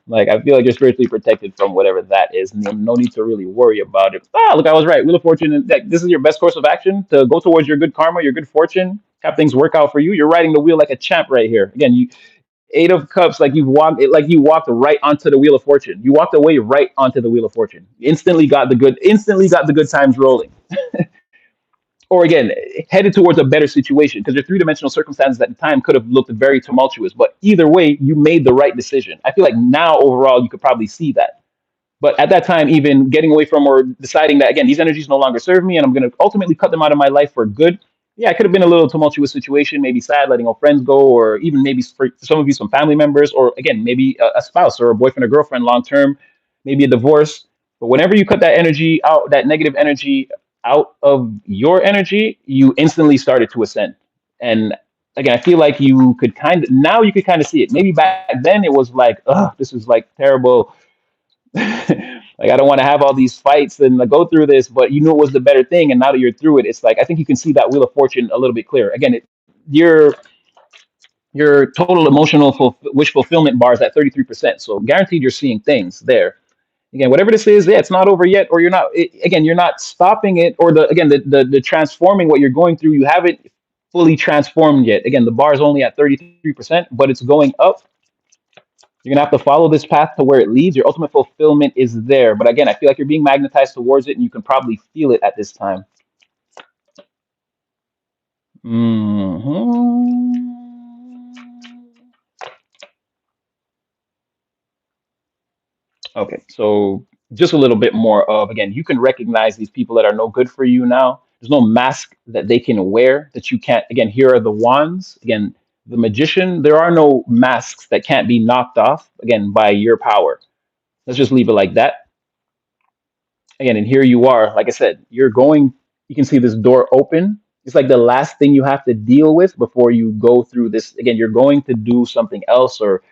Like I feel like you're spiritually protected from whatever that is. No, no need to really worry about it. Ah, look, I was right. Wheel of Fortune. Like, this is your best course of action to go towards your good karma, your good fortune. Have things work out for you. You're riding the wheel like a champ right here. Again, you Eight of Cups, like you walked right onto the Wheel of Fortune. You walked away right onto the Wheel of Fortune. Instantly got the good times rolling. Or again, headed towards a better situation because your three-dimensional circumstances at the time could have looked very tumultuous. But either way, you made the right decision. I feel like now overall you could probably see that. But at that time, even getting away from or deciding that again, these energies no longer serve me, and I'm going to ultimately cut them out of my life for good. Yeah, it could have been a little tumultuous situation, maybe sad, letting old friends go, or even maybe for some of you, some family members, or again, maybe a spouse or a boyfriend or girlfriend long term, maybe a divorce. But whenever you cut that energy out, that negative energy out of your energy, you instantly started to ascend. And again, I feel like you could kind of see it. Maybe back then it was like, oh, this is like terrible. Like I don't want to have all these fights and like, go through this, but you knew it was the better thing, and now that you're through it, it's like I think you can see that Wheel of Fortune a little bit clearer. Again, your your total emotional wish fulfillment bar is at 33%, so guaranteed you're seeing things there. Again, whatever this is, yeah, it's not over yet, or again, you're not stopping it, or the transforming what you're going through. You haven't fully transformed yet. Again, the bar is only at 33%, but it's going up. You're gonna have to follow this path to where it leads. Your ultimate fulfillment is there. But again, I feel like you're being magnetized towards it, and you can probably feel it at this time. hmm Okay, so just a little bit more of again, you can recognize these people that are no good for you now. There's no mask that they can wear that you can't. Again, here are the wands. Again, the magician. There are no masks that can't be knocked off. Again, by your power. Let's just leave it like that. Again, and here you are. Like I said, you can see this door open. It's like the last thing you have to deal with before you go through this. Again, you're going to do something else or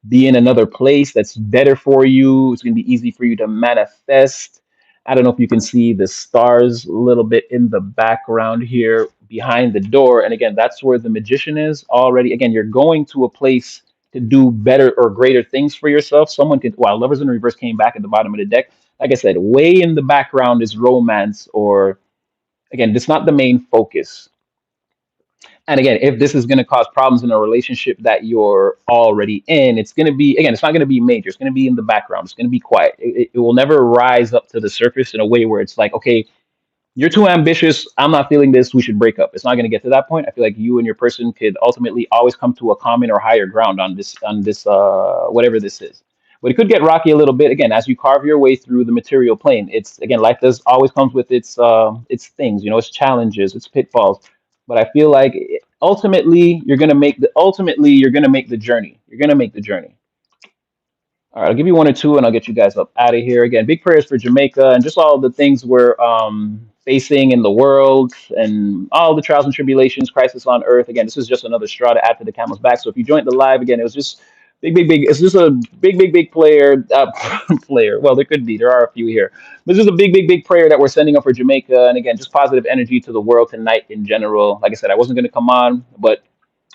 be in another place that's better for you. It's going to be easy for you to manifest. I don't know if you can see the stars a little bit in the background here behind the door. And again, that's where the magician is already. Again, you're going to a place to do better or greater things for yourself. Someone could, wow, Lovers in Reverse came back at the bottom of the deck. Like I said, way in the background is romance, or again, it's not the main focus. And again, if this is going to cause problems in a relationship that you're already in, it's going to be, again, it's not going to be major. It's going to be in the background. It's going to be quiet. It will never rise up to the surface in a way where it's like, okay, you're too ambitious. I'm not feeling this. We should break up. It's not going to get to that point. I feel like you and your person could ultimately always come to a common or higher ground on this whatever this is. But it could get rocky a little bit again as you carve your way through the material plane. It's again, life does always comes with its things, its challenges, its pitfalls. But I feel like ultimately you're gonna make the journey. You're gonna make the journey. All right, I'll give you one or two, and I'll get you guys up out of here. Again, big prayers for Jamaica and just all the things we're facing in the world and all the trials and tribulations, crisis on earth. Again, this is just another straw to add to the camel's back. So if you joined the live again, it was just big. It's just a big player. Player. Well, there are a few here, but this is a big prayer that we're sending up for Jamaica. And again, just positive energy to the world tonight in general. Like I said, I wasn't going to come on, but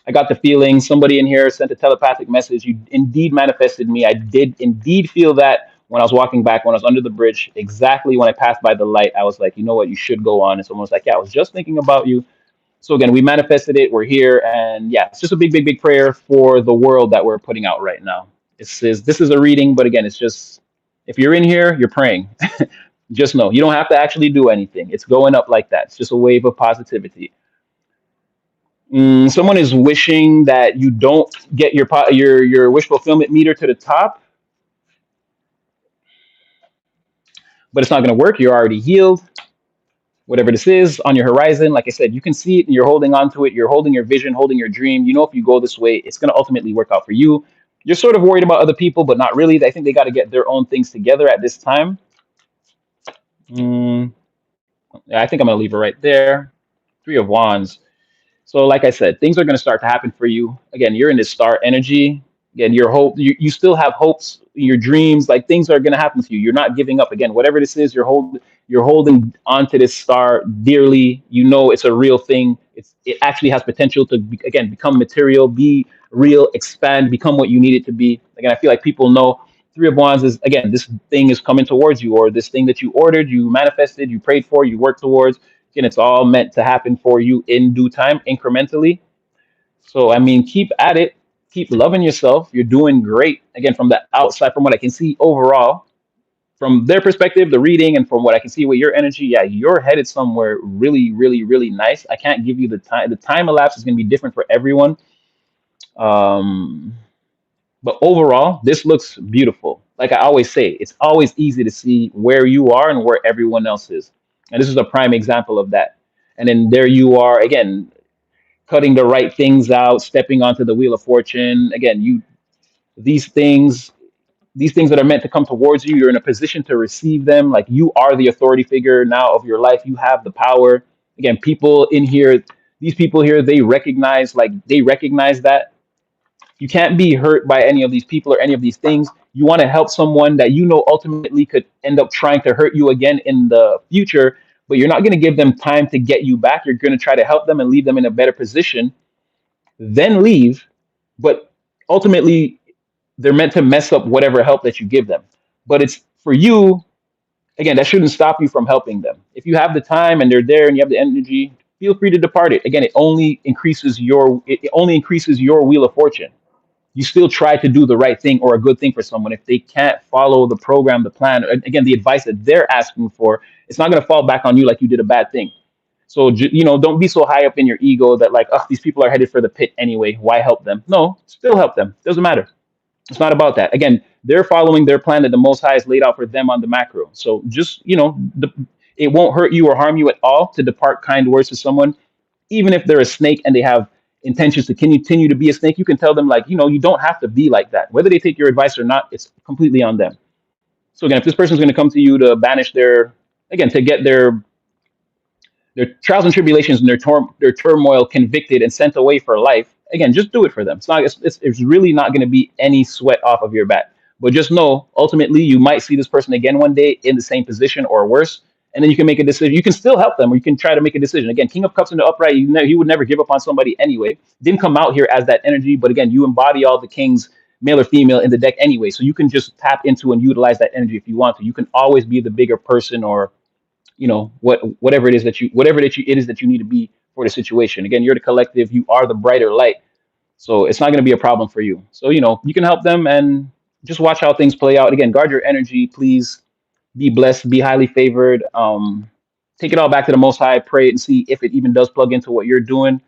I got the feeling somebody in here sent a telepathic message. You indeed manifested me. I did indeed feel that when I was walking back, when I was under the bridge, exactly when I passed by the light, I was like, you know what, you should go on. And someone was like, yeah, I was just thinking about you. So again, we manifested it. We're here, and yeah, it's just a big prayer for the world that we're putting out right now. This is a reading, but again, it's just if you're in here, you're praying. Just know you don't have to actually do anything. It's going up like that. It's just a wave of positivity. Someone is wishing that you don't get your wish fulfillment meter to the top, but it's not going to work. You're already healed. Whatever this is on your horizon, like I said, you can see it and you're holding on to it. You're holding your vision, holding your dream. You know, if you go this way, it's going to ultimately work out for you. You're sort of worried about other people, but not really. I think they got to get their own things together at this time. Mm, yeah, I think I'm going to leave it right there. Three of Wands. So, like I said, things are going to start to happen for you. Again, you're in this star energy. Again, your hope, you still have hopes, your dreams, like things are going to happen to you. You're not giving up. Again, whatever this is, you're holding onto this star dearly. You know it's a real thing. It actually has potential to again become material, be real, expand, become what you need it to be. Again, I feel like people know Three of Wands is again this thing is coming towards you, or this thing that you ordered, you manifested, you prayed for, you worked towards. Again, it's all meant to happen for you in due time, incrementally. So, I mean, keep at it, keep loving yourself. You're doing great. Again, from the outside, from what I can see overall, from their perspective, the reading, and from what I can see with your energy, yeah, you're headed somewhere really, really, really nice. I can't give you the time. The time elapse is going to be different for everyone. Um, but overall, this looks beautiful. Like I always say, it's always easy to see where you are and where everyone else is. And this is a prime example of that. And then there you are again, cutting the right things out, stepping onto the wheel of fortune. Again, you these things, these things that are meant to come towards you, you're in a position to receive them. Like you are the authority figure now of your life. You have the power. Again, people in here, these people here, they recognize that you can't be hurt by any of these people or any of these things. You want to help someone that you know ultimately could end up trying to hurt you again in the future, but you're not going to give them time to get you back. You're going to try to help them and leave them in a better position, then leave. But ultimately, they're meant to mess up whatever help that you give them. But it's for you, again, that shouldn't stop you from helping them. If you have the time and they're there and you have the energy, feel free to depart it. Again, it only increases your wheel of fortune. You still try to do the right thing or a good thing for someone. If they can't follow the program, the plan, again, the advice that they're asking for, it's not going to fall back on you like you did a bad thing. So, don't be so high up in your ego that like, oh, these people are headed for the pit anyway. Why help them? No, still help them. Doesn't matter. It's not about that. Again, they're following their plan that the Most High has laid out for them on the macro. So just, it won't hurt you or harm you at all to depart kind words to someone, even if they're a snake and they have intentions to continue to be a snake. You can tell them like, you don't have to be like that. Whether they take your advice or not, it's completely on them. So again, if this person's going to come to you to banish again, to get their trials and tribulations and their turmoil convicted and sent away for life, again, just do it for them. It's really not going to be any sweat off of your back. But just know, ultimately, you might see this person again one day in the same position or worse, and then you can make a decision. You can still help them, or you can try to make a decision. Again, King of Cups in the upright, he would never give up on somebody anyway. Didn't come out here as that energy, but again, you embody all the kings, male or female, in the deck anyway. So you can just tap into and utilize that energy if you want to. You can always be the bigger person, or whatever it is that you need to be for the situation. Again, you're the collective, you are the brighter light, so it's not going to be a problem for you. So you can help them and just watch how things play out. Again, guard your energy, please. Be blessed, be highly favored. Take it all back to the Most High, pray it and see if it even does plug into what you're doing.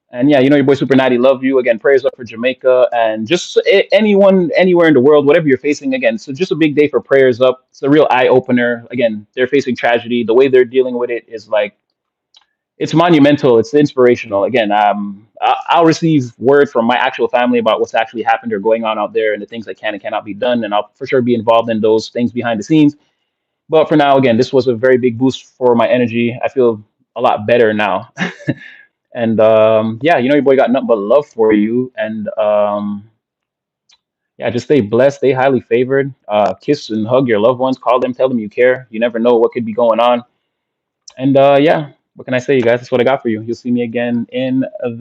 And yeah, your boy Super Natty love you. Again, prayers up for Jamaica and just anyone anywhere in the world, whatever you're facing. Again, so just a big day for prayers up. It's a real eye opener. Again, they're facing tragedy. The way they're dealing with it is like, it's monumental. It's inspirational. Again, I'll receive word from my actual family about what's actually happened or going on out there and the things that can and cannot be done. And I'll for sure be involved in those things behind the scenes. But for now, again, this was a very big boost for my energy. I feel a lot better now. And yeah, your boy got nothing but love for you. And yeah, just stay blessed, stay highly favored. Kiss and hug your loved ones, call them, tell them you care. You never know what could be going on. And yeah, what can I say, you guys? That's what I got for you. You'll see me again in